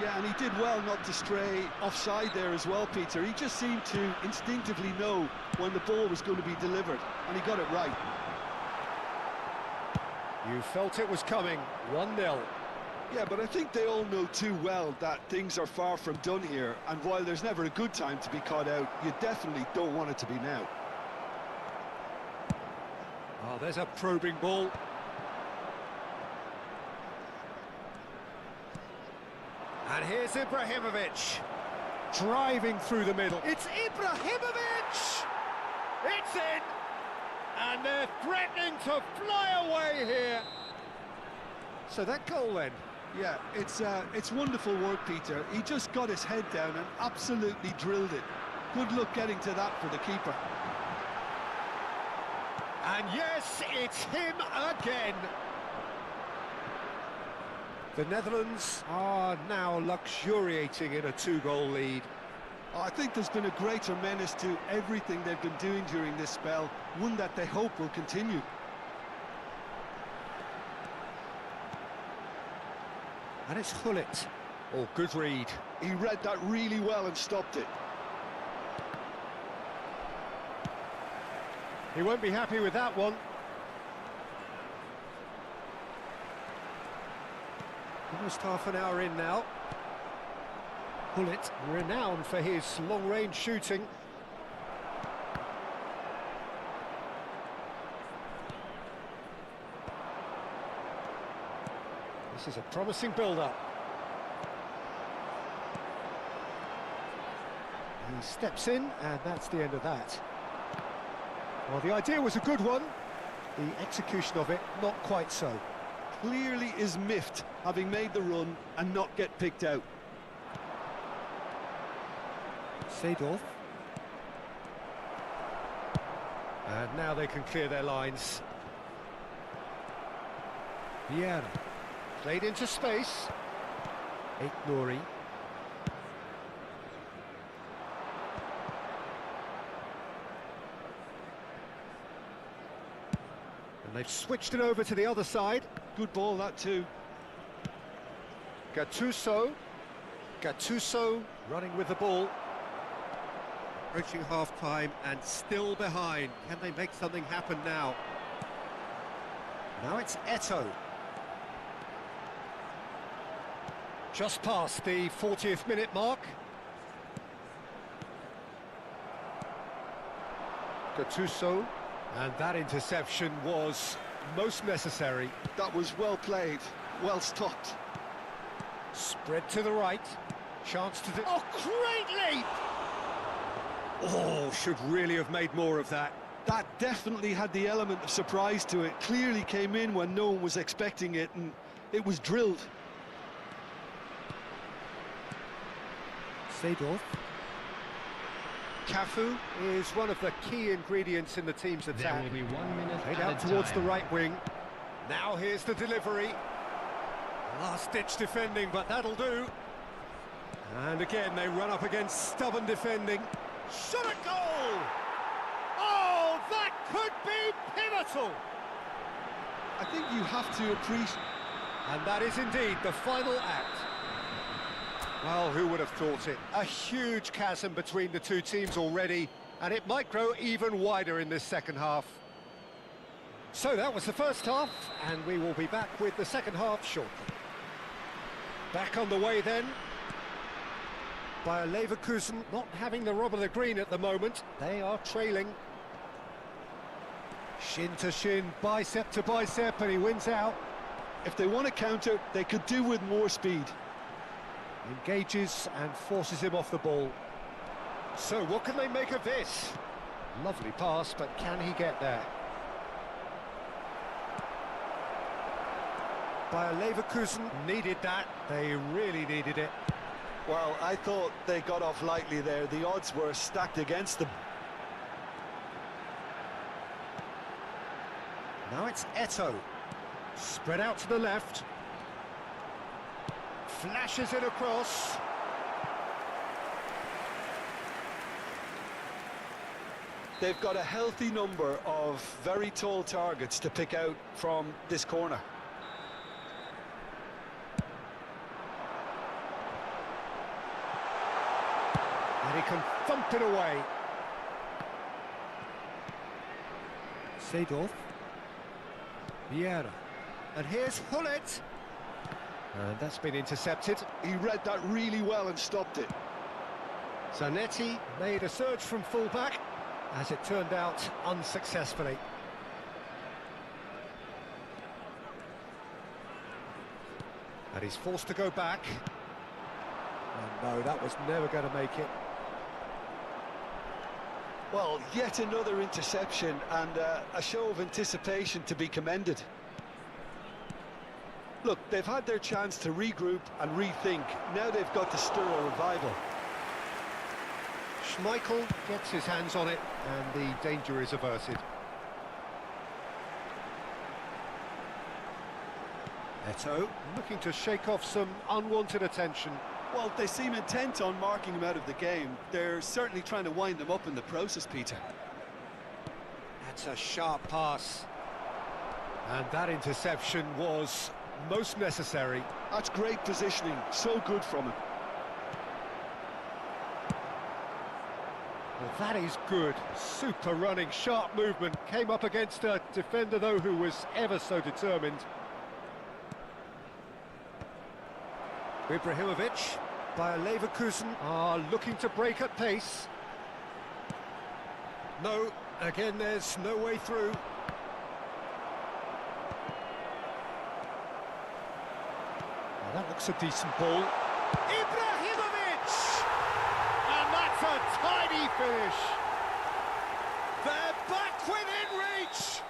Yeah, and he did well not to stray offside there as well, Peter. He just seemed to instinctively know when the ball was going to be delivered, and he got it right. You felt it was coming. 1-0. Yeah, but I think they all know too well that things are far from done here, and while there's never a good time to be caught out, you definitely don't want it to be now. Oh, there's a probing ball. And here's Ibrahimovic. Driving through the middle. It's Ibrahimovic! It's in! And they're threatening to fly away here. So that goal then. Yeah, it's wonderful work, Peter. He just got his head down and absolutely drilled it. Good luck getting to that for the keeper. And yes, it's him again. The Netherlands are now luxuriating in a 2-goal lead. I think there's been a greater menace to everything they've been doing during this spell, one that they hope will continue. And it's Hullet. Oh, good read. He read that really well and stopped it. He won't be happy with that one. Almost half an hour in now. Hullet, renowned for his long-range shooting. This is a promising build-up. He steps in, and that's the end of that. Well, the idea was a good one. The execution of it, not quite so. Clearly is miffed, having made the run and not get picked out. Seedorf. And now they can clear their lines. Vieira. Played into space. Ignori. And they've switched it over to the other side. Good ball, that too. Gattuso. Gattuso running with the ball. Approaching half-time and still behind. Can they make something happen now? Now it's Eto'o. Just past the 40th minute mark. Gattuso, and that interception was most necessary. That was well played, well stopped. Spread to the right, chance to do... Oh, great leap! Oh, should really have made more of that. That definitely had the element of surprise to it. Clearly came in when no one was expecting it, and it was drilled. Seedorf. Cafu is one of the key ingredients in the team's There attack. will be 1 minute Played at out a towards the time. right wing. Now here's the delivery. Last-ditch defending, but that'll do. And again, they run up against stubborn defending. Shot a goal! Oh, that could be pivotal! I think you have to appreciate... And that is indeed the final act. Well, who would have thought it? A huge chasm between the two teams already, and it might grow even wider in this second half. So that was the first half, and we will be back with the second half shortly. Back on the way then. Bayer Leverkusen not having the rub of the green at the moment. They are trailing. Shin to shin, bicep to bicep, and he wins out. If they want to counter, they could do with more speed. Engages and forces him off the ball. So what can they make of this? Lovely pass, but can he get there? Bayer Leverkusen needed that. They really needed it. Well, I thought they got off lightly there. The odds were stacked against them. Now it's Eto'o. Spread out to the left. Flashes it across. They've got a healthy number of very tall targets to pick out from this corner. And he can thump it away. Seedorf. Vieira. And here's Hullet. And that's been intercepted. He read that really well and stopped it. Zanetti made a surge from full-back, as it turned out unsuccessfully. And he's forced to go back. And no, that was never going to make it. Well, yet another interception and a show of anticipation to be commended. Look, they've had their chance to regroup and rethink. Now they've got to stir a revival. Schmeichel gets his hands on it, and the danger is averted. Eto'o looking to shake off some unwanted attention. Well, they seem intent on marking him out of the game. They're certainly trying to wind him up in the process, Peter. That's a sharp pass. And that interception was most necessary. That's great positioning, so good from him. Well, that is good. Super running, sharp movement. Came up against a defender, though, who was ever so determined. Ibrahimovic. Bayer Leverkusen are looking to break at pace. No, again, there's no way through. Now, that looks a decent ball. Ibrahimovic! And that's a tidy finish. They're back within reach.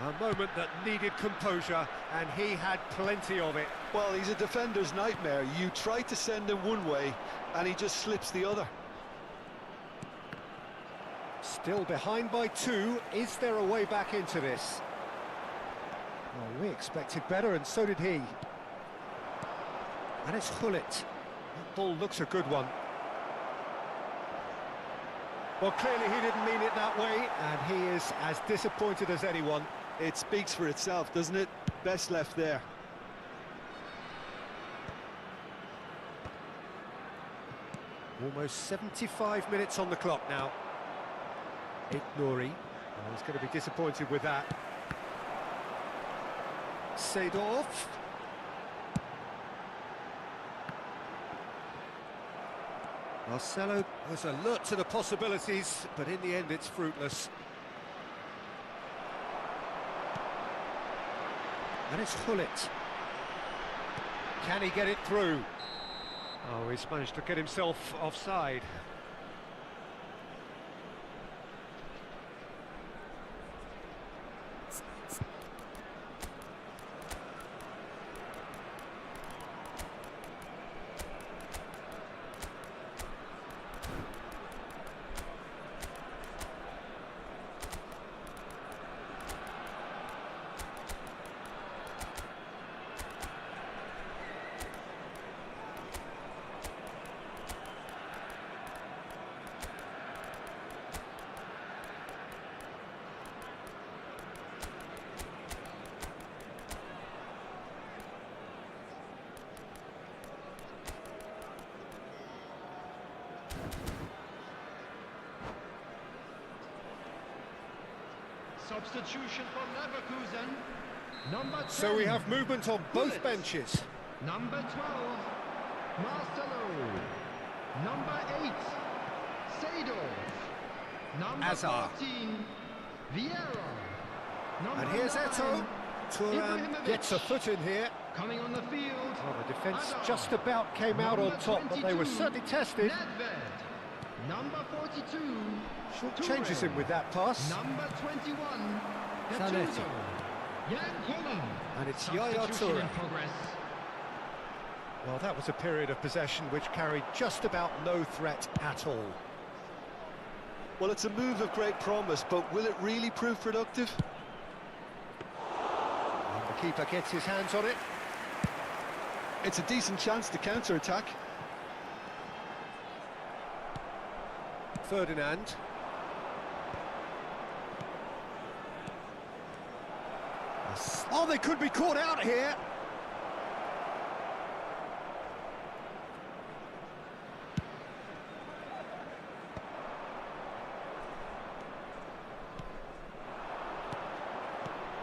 A moment that needed composure, and he had plenty of it. Well, he's a defender's nightmare. You try to send him one way, and he just slips the other. Still behind by 2. Is there a way back into this? Well, we expected better, and so did he. And it's Hullet. That ball looks a good one. Well, clearly he didn't mean it that way, and he is as disappointed as anyone. It speaks for itself, doesn't it? Best left there. Almost 75 minutes on the clock now. Nouri. Oh, he's going to be disappointed with that. Seedorf. Marcelo was alert to the possibilities, but in the end it's fruitless. And it's Hullet. Can he get it through? Oh, he's managed to get himself offside. Substitution for Leverkusen. Number 10. So we have movement on both Hullet. benches. Number 12, Marcelo. Number 8, Seedorf. Number Azar. 14, Vieira. Number And here's 9, Eto'o. Thuram Ibrahimovic. gets a foot in here. Coming on the field. Well, the defence Azar. just about came out on Number top, but they were 22, certainly tested. Nedved. Number 42, Short Toure. changes him with that pass. Number 21, Zanetti. Gattuso. Jan Holland. And it's Yaya Substitution Toure. in progress. Well, that was a period of possession which carried just about no threat at all. Well, it's a move of great promise, but will it really prove productive? And the keeper gets his hands on it. It's a decent chance to counter-attack. Ferdinand. Oh, they could be caught out here.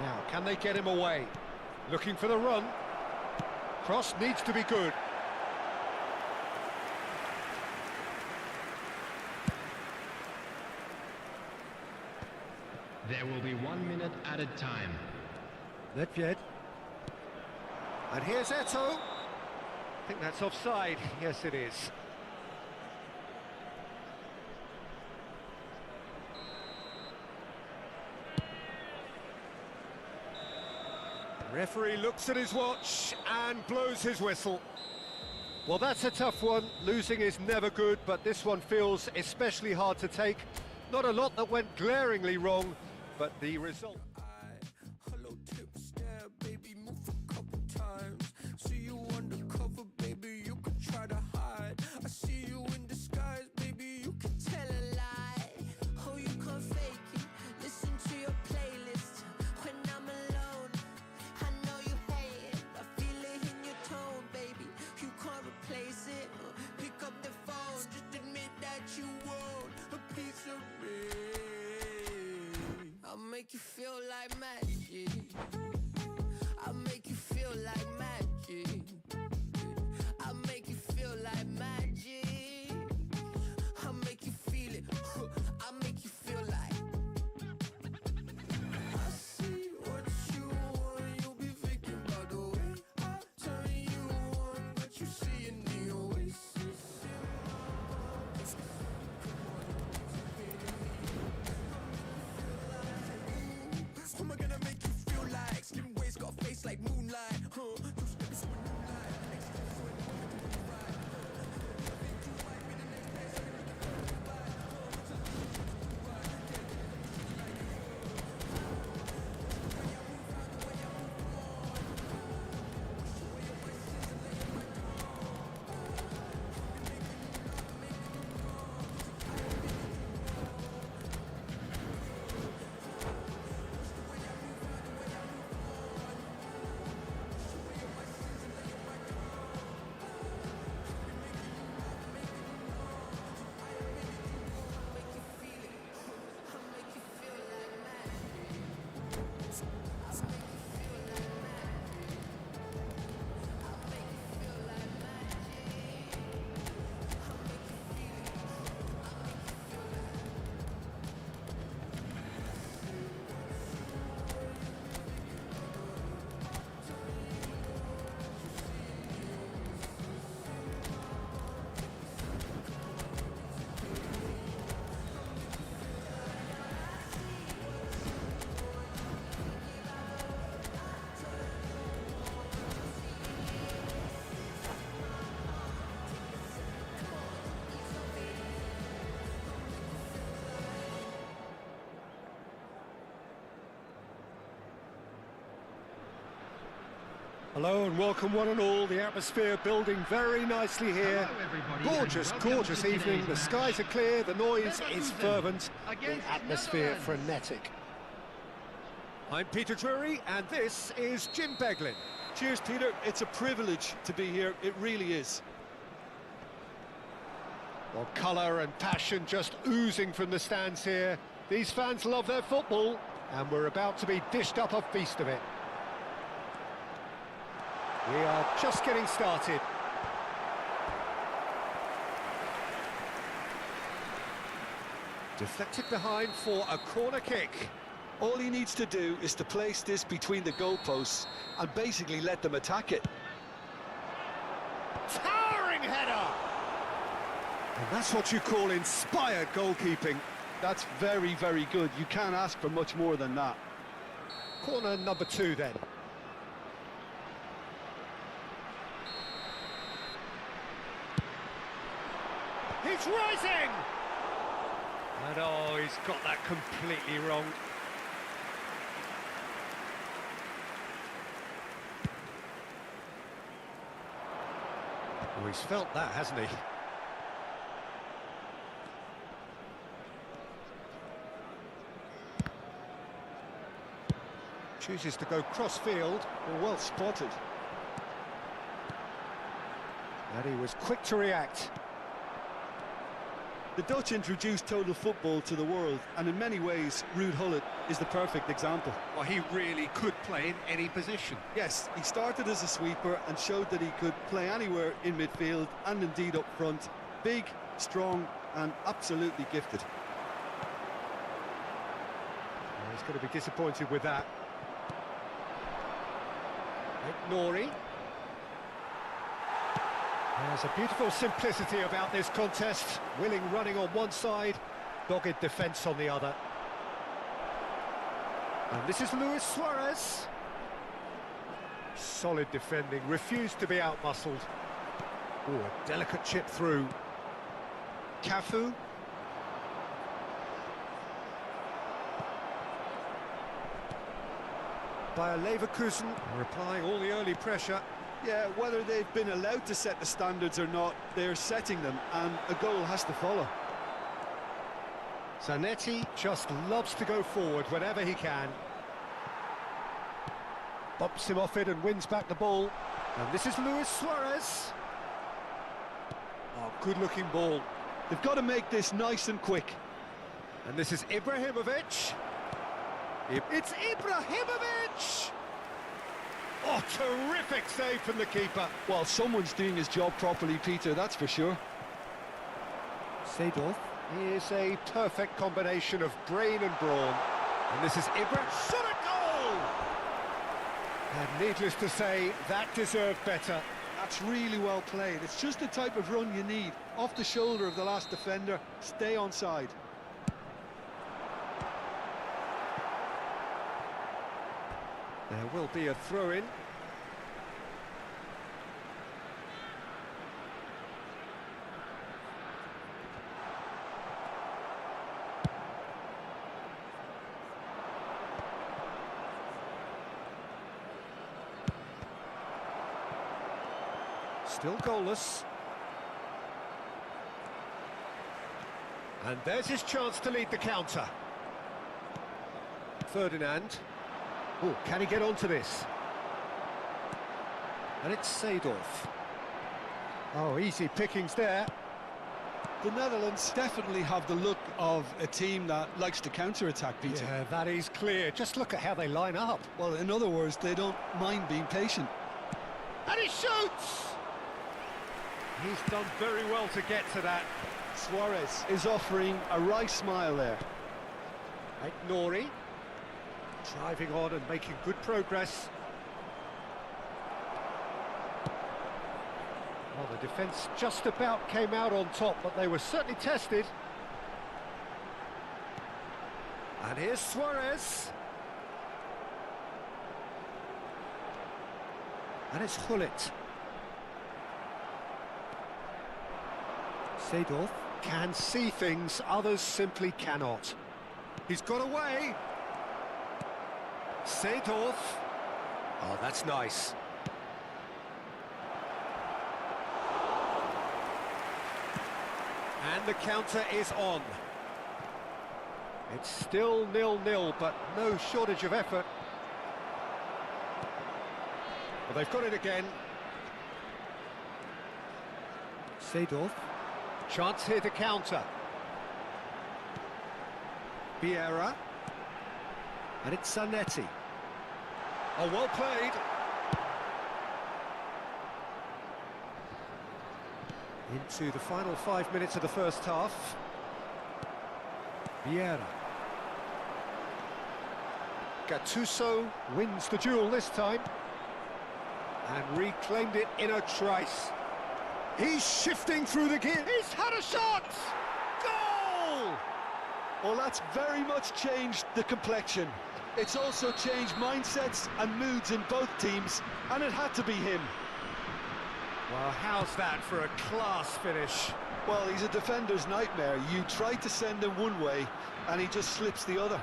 Now, can they get him away? Looking for the run. Cross needs to be good. There will be 1 minute added time. Nedved. And here's Eto'o. I think that's offside. Yes, it is. Referee looks at his watch and blows his whistle. Well, that's a tough one. Losing is never good, but this one feels especially hard to take. Not a lot that went glaringly wrong, but the result... Hello, tip, stare, baby, move a couple times. See you undercover, baby, you could try to hide. I see you in disguise, baby, you could Tell a lie, oh you can't fake it. Listen to your playlist when I'm alone. I know you hate it, I feel it in your tone, baby. You can't replace it. Pick up the phone, just admit that you want a piece of me. I'll make you feel like magic. I'll make you feel like magic. I'll make you feel like magic. I'll make you feel it. I'll make you feel like. I see what you want. You'll be thinking about the way I turn you on, but you see it in your oasis. Who am I gonna make you feel like? Hello and welcome one and all. The atmosphere building very nicely here. Hello, everybody, Gorgeous, and welcome gorgeous to evening. today's The skies are clear, the noise is fervent, the against atmosphere Netherlands. frenetic. I'm Peter Drury and this is Jim Beglin. Cheers, Peter. It's a privilege to be here. It really is. Well, colour and passion just oozing from the stands here. These fans love their football and we're about to be dished up a feast of it. We are just getting started. Deflected behind for a corner kick. All he needs to do is to place this between the goalposts and basically let them attack it. Towering header! And that's what you call inspired goalkeeping. That's very, very good. You can't ask for much more than that. Corner number 2 then. He's rising! And oh, he's got that completely wrong. Oh, he's felt that, hasn't he? Chooses to go cross-field. Well spotted. And he was quick to react. The Dutch introduced total football to the world, and in many ways, Ruud Gullit is the perfect example. Well, he really could play in any position. Yes, he started as a sweeper and showed that he could play anywhere in midfield and indeed up front. Big, strong, and absolutely gifted. Oh, he's going to be disappointed with that. Nori. There's a beautiful simplicity about this contest. Willing running on one side, dogged defence on the other. And this is Luis Suarez. Solid defending, refused to be out-muscled. Oh, a delicate chip through. Cafu. Bayer Leverkusen are applying all the early pressure. Yeah, whether they've been allowed to set the standards or not, they're setting them, and a goal has to follow. Zanetti just loves to go forward whenever he can. Bumps him off it and wins back the ball. And this is Luis Suarez. Oh, good-looking ball. They've got to make this nice and quick. And this is Ibrahimovic. It's Ibrahimovic! Oh, terrific save from the keeper. Well, someone's doing his job properly, Peter, that's for sure. Seedorf is a perfect combination of brain and brawn. And this is Ibra. Shot a goal! And needless to say, that deserved better. That's really well played. It's just the type of run you need. Off the shoulder of the last defender, stay onside. There will be a throw-in. Still goalless. And there's his chance to lead the counter. Ferdinand. Oh, can he get onto this? And it's Seedorf. Oh, easy pickings there. The Netherlands definitely have the look of a team that likes to counter-attack, Peter. Yeah, that is clear. Just look at how they line up. Well, in other words, they don't mind being patient. And he shoots! He's done very well to get to that. Suarez is offering a wry smile there. Nori. Driving on and making good progress. Well, the defence just about came out on top, but they were certainly tested. And here's Suarez. And it's Gullit. Seedorf can see things others simply cannot. He's got away. Seedorf. Oh, that's nice. And the counter is on. It's still 0-0, but no shortage of effort. Well, they've got it again. Seedorf. Chance here to counter. Vieira. And it's Zanetti. Oh, well played. Into the final 5 minutes of the first half. Vieira. Gattuso wins the duel this time. And reclaimed it in a trice. He's shifting through the gear. He's had a shot! Goal! Well, that's very much changed the complexion. It's also changed mindsets and moods in both teams, and it had to be him. Well, how's that for a class finish? Well, he's a defender's nightmare. You try to send him one way, and he just slips the other.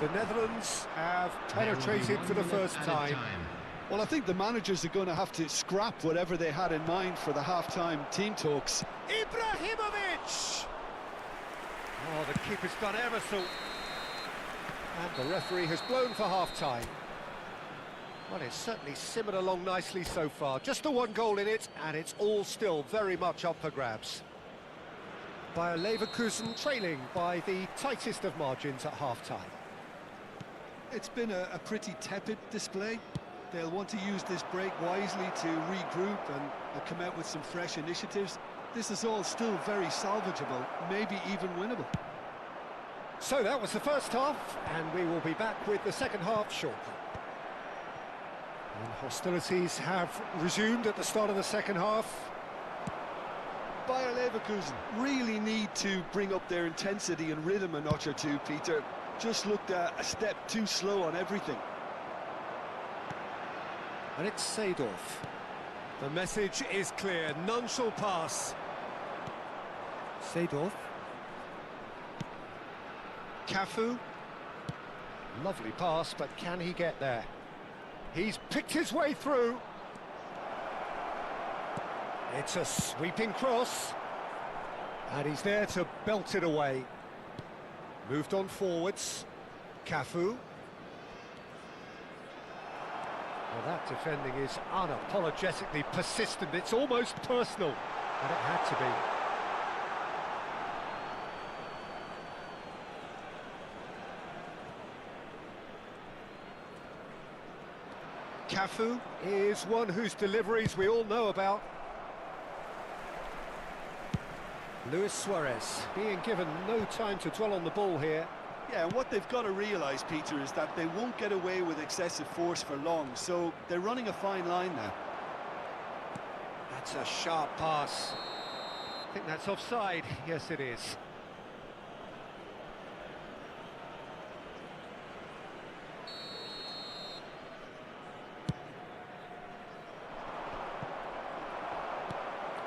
The Netherlands have penetrated for the first time. Well, I think the managers are going to have to scrap whatever they had in mind for the half-time team talks. Ibrahimovic! Oh, the keeper's done ever so... And the referee has blown for half-time. Well, it's certainly simmered along nicely so far. Just the one goal in it, and it's all still very much up for grabs. Bayer Leverkusen trailing by the tightest of margins at half-time. It's been a pretty tepid display. They'll want to use this break wisely to regroup and come out with some fresh initiatives. This is all still very salvageable, maybe even winnable. So that was the first half, and we will be back with the second half shortly. And hostilities have resumed at the start of the second half. Bayer Leverkusen really need to bring up their intensity and rhythm a notch or two, Peter. Just looked a step too slow on everything. And it's Seedorf. The message is clear, none shall pass. Seedorf. Cafu. Lovely pass, but can he get there? He's picked his way through. It's a sweeping cross. And he's there to belt it away. Moved on forwards. Cafu. Well, that defending is unapologetically persistent. It's almost personal, and it had to be. Cafu is one whose deliveries we all know about. Luis Suarez being given no time to dwell on the ball here. Yeah, and what they've got to realise, Peter, is that they won't get away with excessive force for long, so they're running a fine line now. That's a sharp pass. I think that's offside. Yes, it is.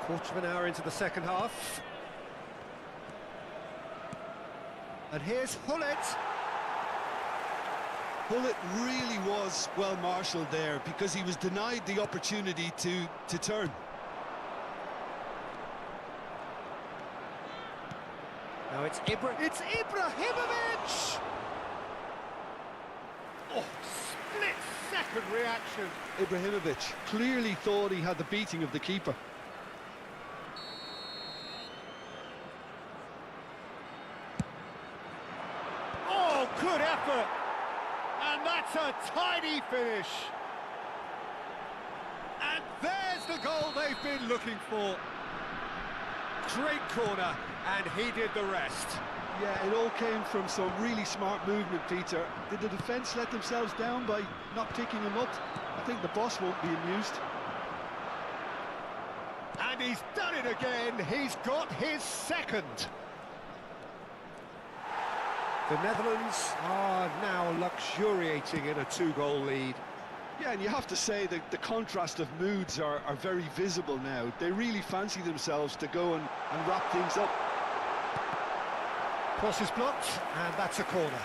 Quarter of an hour into the second half. And here's Hullet. Hullet really was well marshalled there because he was denied the opportunity to turn. Now it's Ibrahimovic! Oh, split-second reaction. Ibrahimovic clearly thought he had the beating of the keeper. Oh, good effort! And that's a tidy finish. And there's the goal they've been looking for. Great corner, and he did the rest. Yeah, it all came from some really smart movement, Peter. Did the defence let themselves down by not picking him up? I think the boss won't be amused. And he's done it again. He's got his second. The Netherlands are now luxuriating in a two-goal lead. Yeah, and you have to say that the contrast of moods are very visible now. They really fancy themselves to go and wrap things up. Cross is blocked, and that's a corner.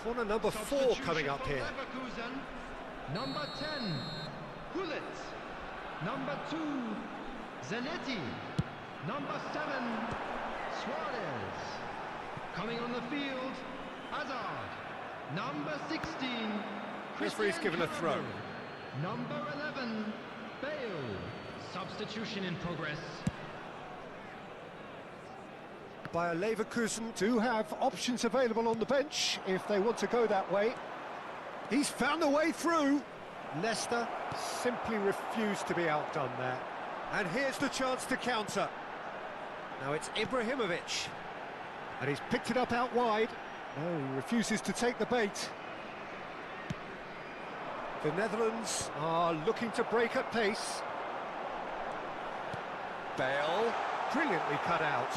Corner number 4 coming up here. Leverkusen, number 10, Gullit. Number 2, Zanetti. Number 7, Suarez. Coming on the field, Hazard. Number 16, Referee's Christian given a throw. Carver. Number 11, Bale. Substitution in progress. Bayer Leverkusen do have options available on the bench if they want to go that way. He's found a way through. Leicester simply refused to be outdone there. And here's the chance to counter. Now it's Ibrahimovic. And he's picked it up out wide. No, he refuses to take the bait. The Netherlands are looking to break at pace. Bale, brilliantly cut out.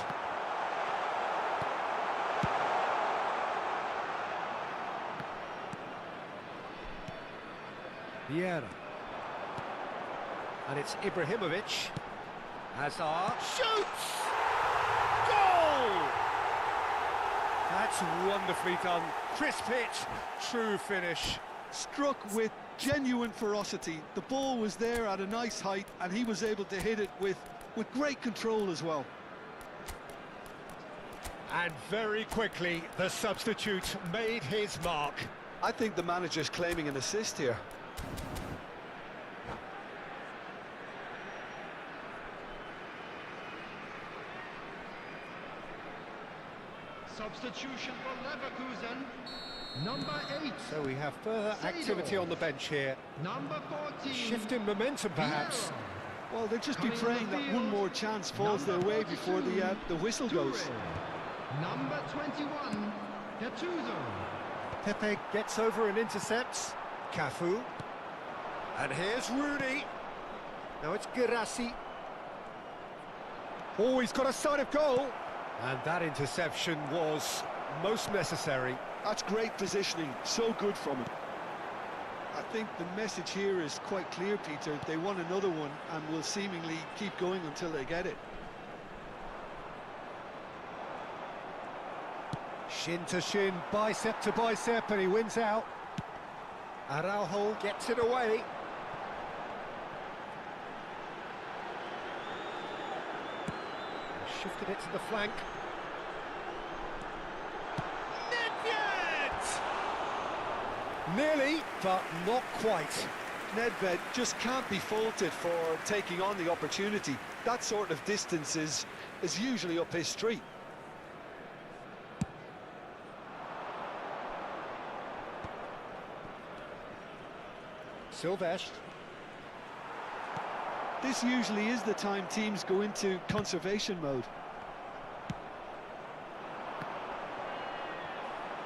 Vieira. And it's Ibrahimovic. Hazard shoots! Goal! That's wonderfully done. Crisp hit, true finish. Struck with genuine ferocity. The ball was there at a nice height, and he was able to hit it with great control as well. And very quickly, the substitute made his mark. I think the manager's claiming an assist here. Substitution for Leverkusen, number 8. So we have further activity on the bench here. Number 14. Shifting momentum, perhaps. Well, they'll just be Coming on praying the that field, one more chance falls their number way before 42, the whistle goes. Toure. Number 21, Gattuso. Pepe gets over and intercepts. Cafu. And here's Rooney. Now it's Guirassy. Oh, he's got a sight of goal. And that interception was most necessary. That's great positioning, so good from him. I think the message here is quite clear, Peter. They want another one and will seemingly keep going until they get it. Shin to shin, bicep to bicep, and he wins out. Araujo gets it away. Shifted it to the flank. Nedved! Nearly, but not quite. Nedved just can't be faulted for taking on the opportunity. That sort of distance is usually up his street. Silvestre. This usually is the time teams go into conservation mode.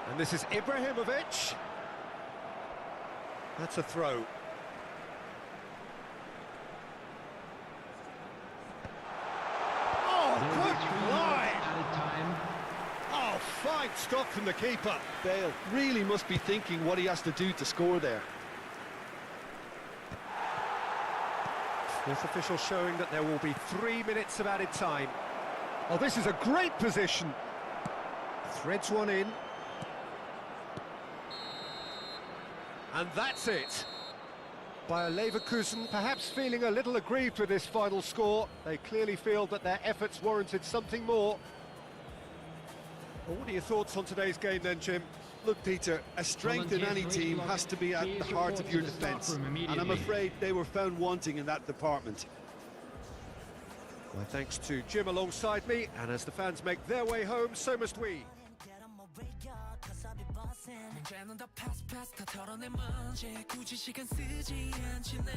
And this is Ibrahimovic. That's a throw. Oh, good line! Added time. Oh, fine stop from the keeper. Bale really must be thinking what he has to do to score there. Fourth official showing that there will be 3 minutes of added time. Oh, this is a great position. Threads one in. And that's it. Bayer Leverkusen perhaps feeling a little aggrieved with this final score. They clearly feel that their efforts warranted something more. Well, what are your thoughts on today's game then, Jim? Look, Peter, a strength in any team has to be at the heart of your defence, and I'm afraid they were found wanting in that department. My thanks to Jim alongside me, and as the fans make their way home, so must we. 문제는 더 패스 다 털어내 먼지 굳이 시간 쓰지 않지 내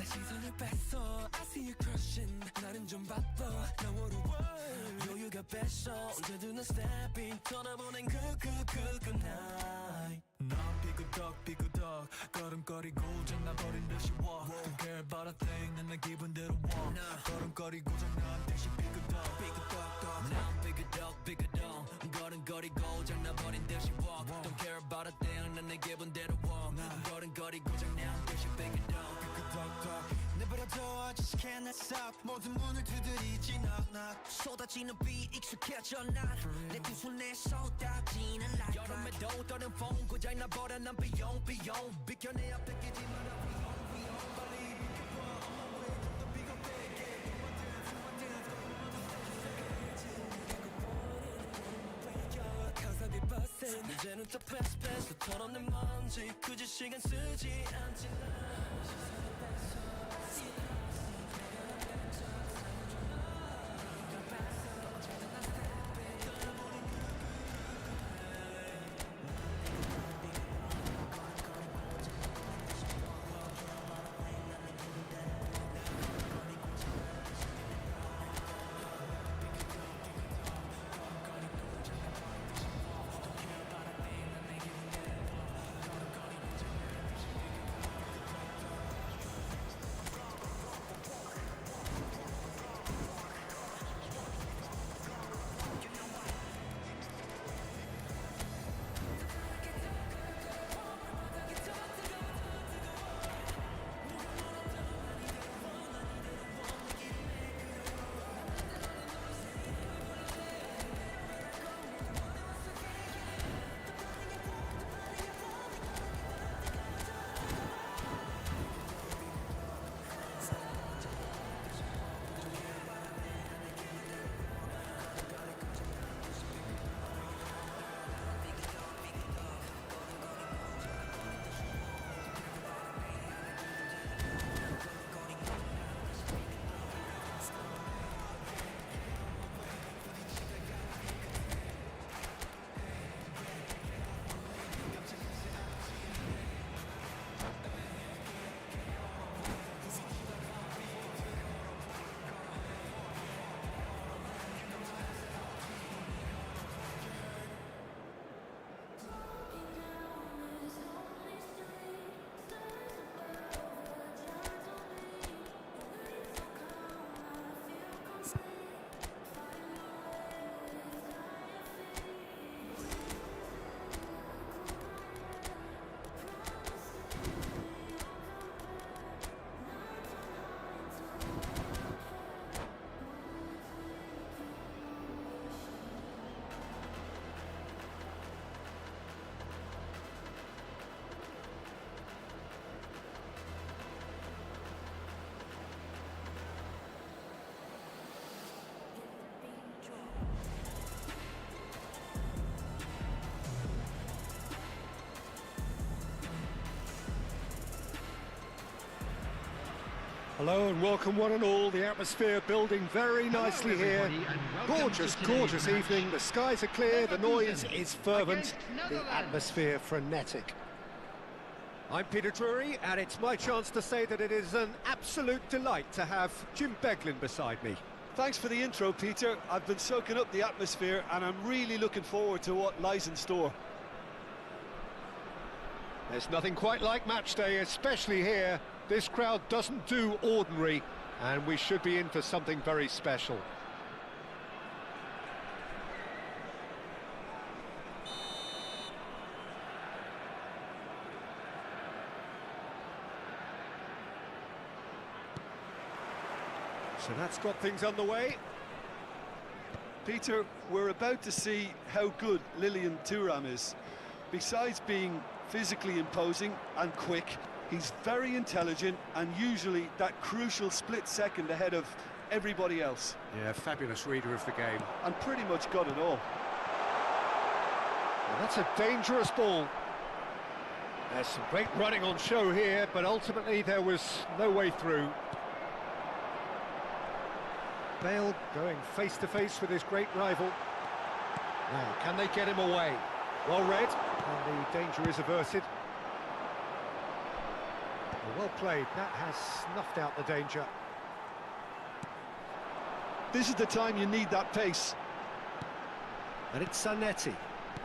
시선을 뺐어 I see you crushing 나는 좀 바빠 Now what a world 여유가 뺐어 언제든 난 stepping 떠나보낸 그 night 넌 삐그덕 걸음거리고 장난버린 듯이 walk Don't care about a thing 난 내 기분대로 walk 걸음거리고 장난 듯이 삐그덕 난 삐그덕 걸음거리고 장난버린 듯이 walk Don't care about a thing 난 내 기분대로 walk 걸음거리고 장난 듯이 삐그덕 내버려 I just cannot stop 모든 문을 두드리지 knock 쏟아지는 비 익숙해져 난내 두 손에 쏟아지는 light 여름에도 떠는 风고장이 나버려 난 비용 비켜내 앞에 끼지 마라 빨리 비켜봐 on my way 더 비겁되게 Cause I be bustin' 이제는 또 패스 털어낸 먼지 굳이 시간 쓰지 않지 Hello and welcome one and all. The atmosphere building very nicely here. Gorgeous, gorgeous evening. The skies are clear, the noise is fervent, the atmosphere frenetic. I'm Peter Drury, and it's my chance to say that it is an absolute delight to have Jim Beglin beside me. Thanks for the intro, Peter. I've been soaking up the atmosphere and I'm really looking forward to what lies in store. There's nothing quite like match day, especially here. This crowd doesn't do ordinary, and we should be in for something very special. So that's got things underway. Peter, we're about to see how good Lilian Thuram is. Besides being physically imposing and quick, he's very intelligent and usually that crucial split second ahead of everybody else. Yeah, fabulous reader of the game. And pretty much got it all. Well, that's a dangerous ball. There's some great running on show here, but ultimately there was no way through. Bale going face-to-face with his great rival. Now, can they get him away? Well read, and the danger is averted. Well played, that has snuffed out the danger. This is the time you need that pace. And it's Zanetti.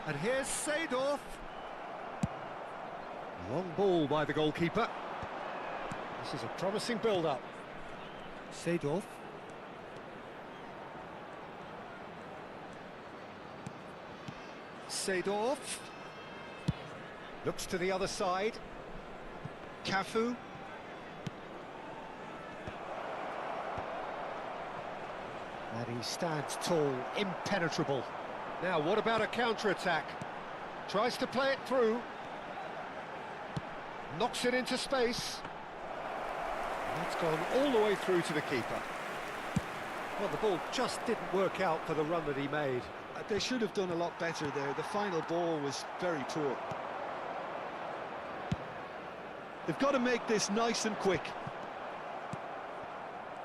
And here's Seedorf. Long ball by the goalkeeper. This is a promising build-up. Seedorf. Seedorf. Looks to the other side. Cafu. And he stands tall, impenetrable. Now, what about a counter-attack? Tries to play it through. Knocks it into space. That's gone all the way through to the keeper. Well, the ball just didn't work out for the run that he made. They should have done a lot better there. The final ball was very poor. They've got to make this nice and quick.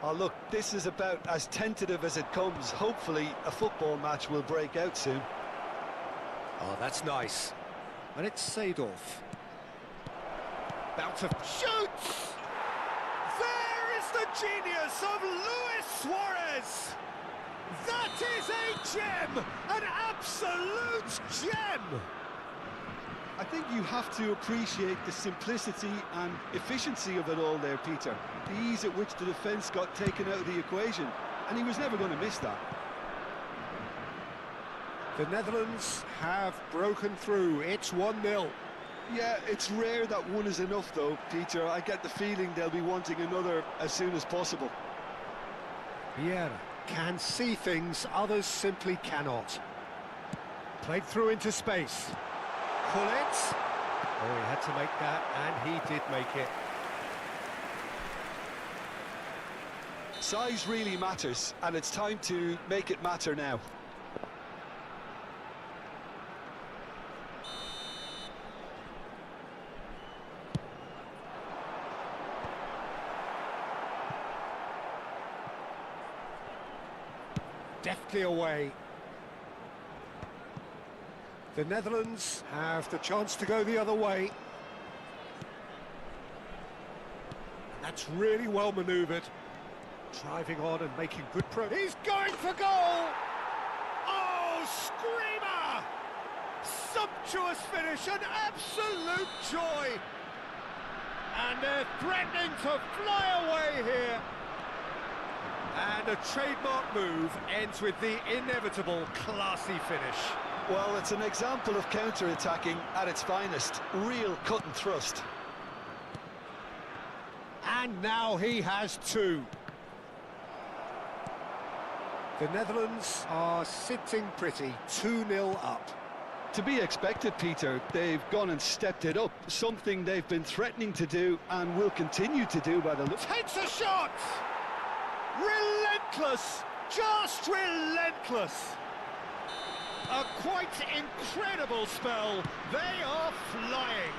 Oh, look, this is about as tentative as it comes. Hopefully, a football match will break out soon. Oh, that's nice. And it's Seedorf. About to shoot! There is the genius of Luis Suarez! That is a gem! An absolute gem! I think you have to appreciate the simplicity and efficiency of it all there, Peter. The ease at which the defence got taken out of the equation, and he was never going to miss that. The Netherlands have broken through. It's 1-0. Yeah, it's rare that one is enough, though, Peter. I get the feeling they'll be wanting another as soon as possible. Vieira can see things others simply cannot. Played through into space. Gullit. Oh, he had to make that, and he did make it. Size really matters, and it's time to make it matter now. Deftly away. The Netherlands have the chance to go the other way. That's really well manoeuvred. Driving on and making good progress. He's going for goal! Oh, screamer! Sumptuous finish, an absolute joy! And they're threatening to fly away here. And a trademark move ends with the inevitable classy finish. Well, it's an example of counter-attacking at its finest. Real cut and thrust. And now he has two. The Netherlands are sitting pretty, 2-0 up. To be expected, Peter. They've gone and stepped it up. Something they've been threatening to do and will continue to do by the look. Takes a shot! Relentless! Just relentless! A quite incredible spell. They are flying.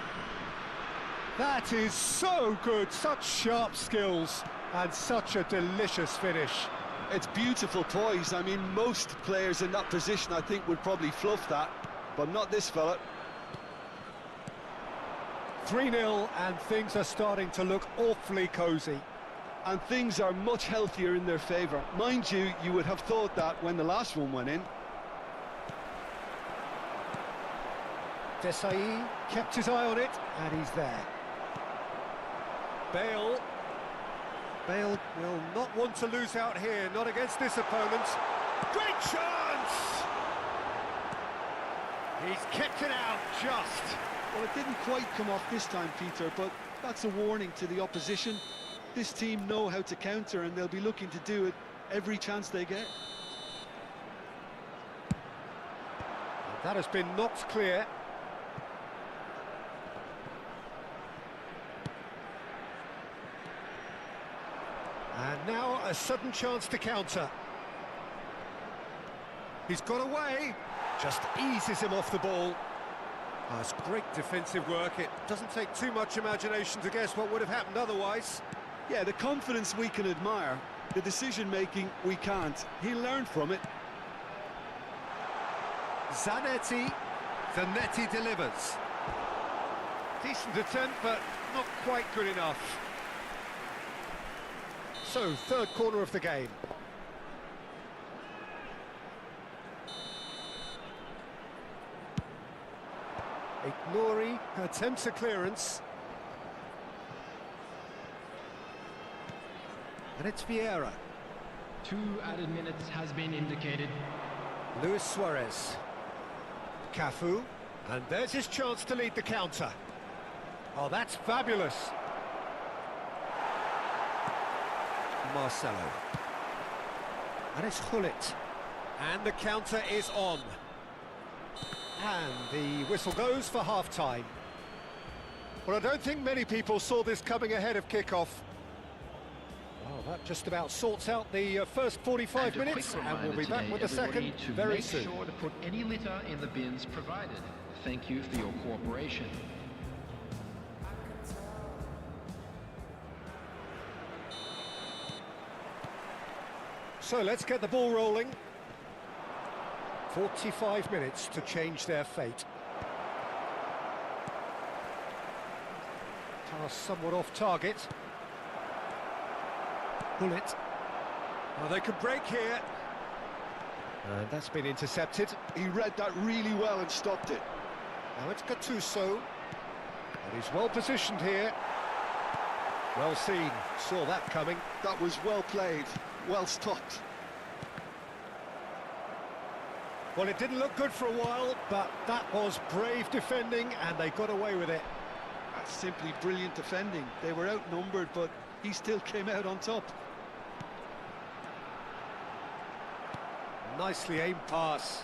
That is so good. Such sharp skills and such a delicious finish. It's beautiful poise. I mean, most players in that position, I think, would probably fluff that, but not this fella. 3-0, and things are starting to look awfully cosy. And things are much healthier in their favour. Mind you, you would have thought that when the last one went in. Desailly kept his eye on it, and he's there. Bale will not want to lose out here, not against this opponent. Great chance! He's kept it out just. Well, it didn't quite come off this time, Peter, but that's a warning to the opposition. This team know how to counter, and they'll be looking to do it every chance they get. That has been knocked clear. And now a sudden chance to counter. He's got away. Just eases him off the ball. Oh, it's great defensive work. It doesn't take too much imagination to guess what would have happened otherwise. Yeah, the confidence we can admire. The decision-making we can't. He'll learn from it. Zanetti. Zanetti delivers. Decent attempt, but not quite good enough. So, third corner of the game. Ignori attempts a clearance. And it's Vieira. 2 added minutes has been indicated. Luis Suarez. Cafu. And there's his chance to lead the counter. Oh, that's fabulous. Marcelo. And it's Gullit. And the counter is on. And the whistle goes for half-time. Well, I don't think many people saw this coming ahead of kick-off. Well, that just about sorts out the first 45 minutes, and we'll be back with the second very soon. Make sure to put any litter in the bins provided. Thank you for your cooperation. So let's get the ball rolling. 45 minutes to change their fate. Pass somewhat off target. Gullit. Well, they could break here. And that's been intercepted. He read that really well and stopped it. Now it's Gattuso. And he's well positioned here. Well seen, saw that coming. That was well played, well stopped. Well, it didn't look good for a while, but that was brave defending, and they got away with it. That's simply brilliant defending. They were outnumbered, but he still came out on top. Nicely aimed pass.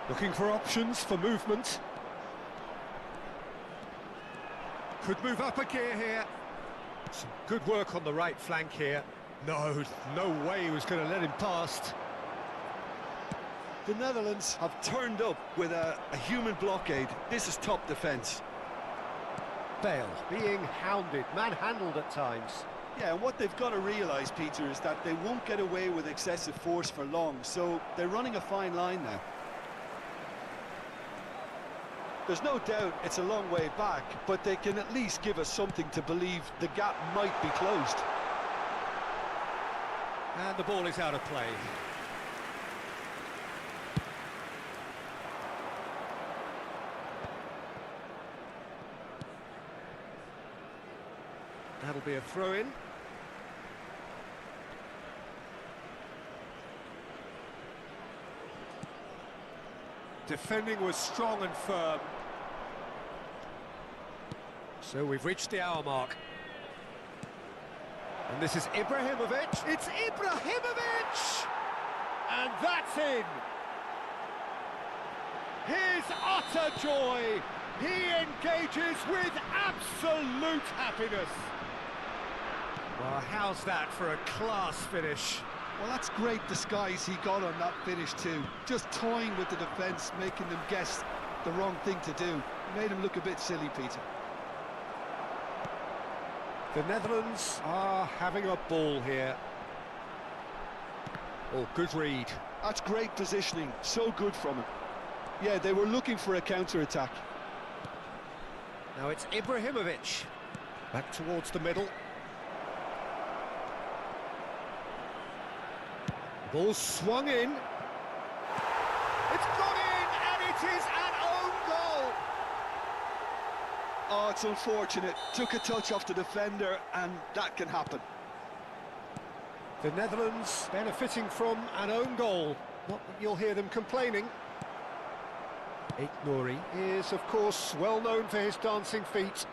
Looking for options for movement. Could move up a gear here. Some good work on the right flank here. No way he was going to let him past. The Netherlands have turned up with a human blockade. This is top defence. Bale being hounded, manhandled at times. Yeah, and what they've got to realise, Peter, is that they won't get away with excessive force for long, so they're running a fine line now. There's no doubt it's a long way back, but they can at least give us something to believe the gap might be closed. And the ball is out of play. That'll be a throw-in. Defending was strong and firm. So we've reached the hour mark. And this is Ibrahimovic. It's Ibrahimovic! And that's in! His utter joy! He engages with absolute happiness. Well, how's that for a class finish? Well, that's great disguise he got on that finish too. Just toying with the defence, making them guess the wrong thing to do. It made him look a bit silly, Peter. The Netherlands are having a ball here. Oh, good read. That's great positioning, so good from him. Yeah, they were looking for a counter-attack. Now it's Ibrahimovic. Back towards the middle. Ball swung in. It's gone in, and it is an own goal. Oh, it's unfortunate. Took a touch off the defender, and that can happen. The Netherlands benefiting from an own goal. Not that you'll hear them complaining. Aït-Nouri is, of course, well known for his dancing feet.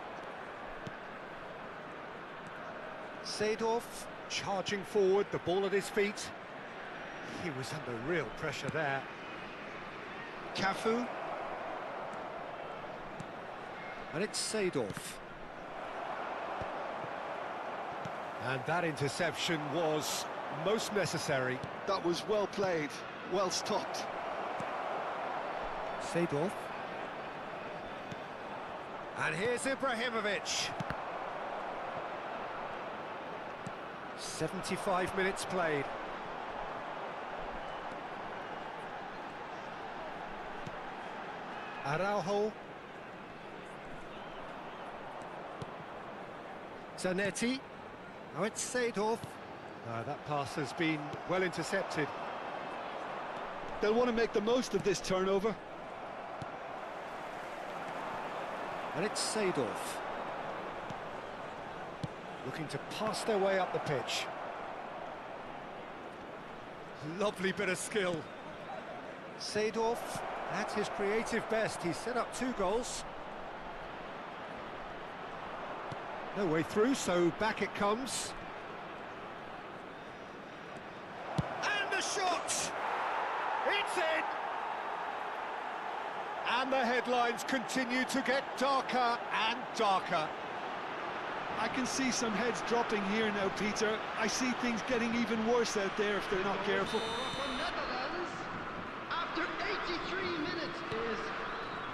Seedorf charging forward, the ball at his feet. He was under real pressure there. Cafu. And it's Seedorf. And that interception was most necessary. That was well played, well stopped. Seedorf. And here's Ibrahimovic. 75 minutes played. Araujo. Zanetti. Now it's Seedorf. That pass has been well intercepted. They'll want to make the most of this turnover. And it's Seedorf. Looking to pass their way up the pitch. Lovely bit of skill. Seedorf, at his creative best. He's set up 2 goals. No way through, so back it comes. headlines continue to get darker and darker. I can see some heads dropping here now, Peter. I see things getting even worse out there if they're not careful. For Netherlands, after 83 minutes is...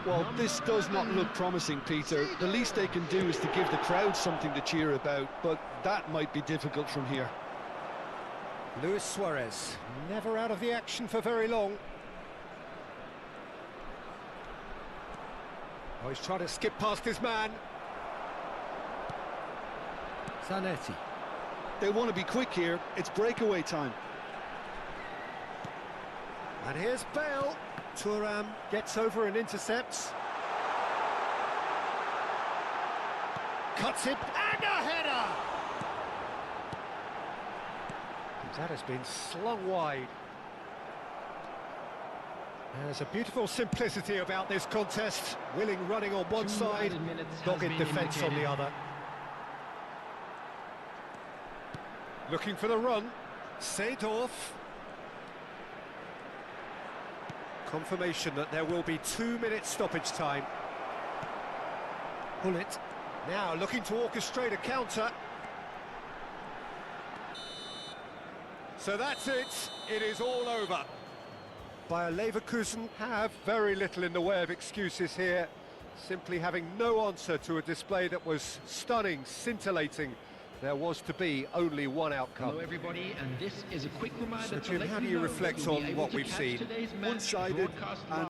Well, this does not look promising, Peter. The least they can do is to give the crowd something to cheer about, but that might be difficult from here. Luis Suarez, never out of the action for very long. Oh, he's trying to skip past his man. Zanetti. They want to be quick here. It's breakaway time. And here's Bale. Thuram gets over and intercepts. Cuts it, and a header! That has been slung wide. There's a beautiful simplicity about this contest. Willing running on one side, dogged defence on the other. Looking for the run. Seedorf. Confirmation that there will be 2 minutes stoppage time. Gullit now looking to orchestrate a counter. So that's it. It is all over. Bayer Leverkusen have very little in the way of excuses here, simply having no answer to a display that was stunning, scintillating. There was to be only one outcome. Hello everybody, and this is a quick reminder So to Jim, let how do you you know reflect that you'll be on able what to we've catch seen? today's match One-sided broadcast and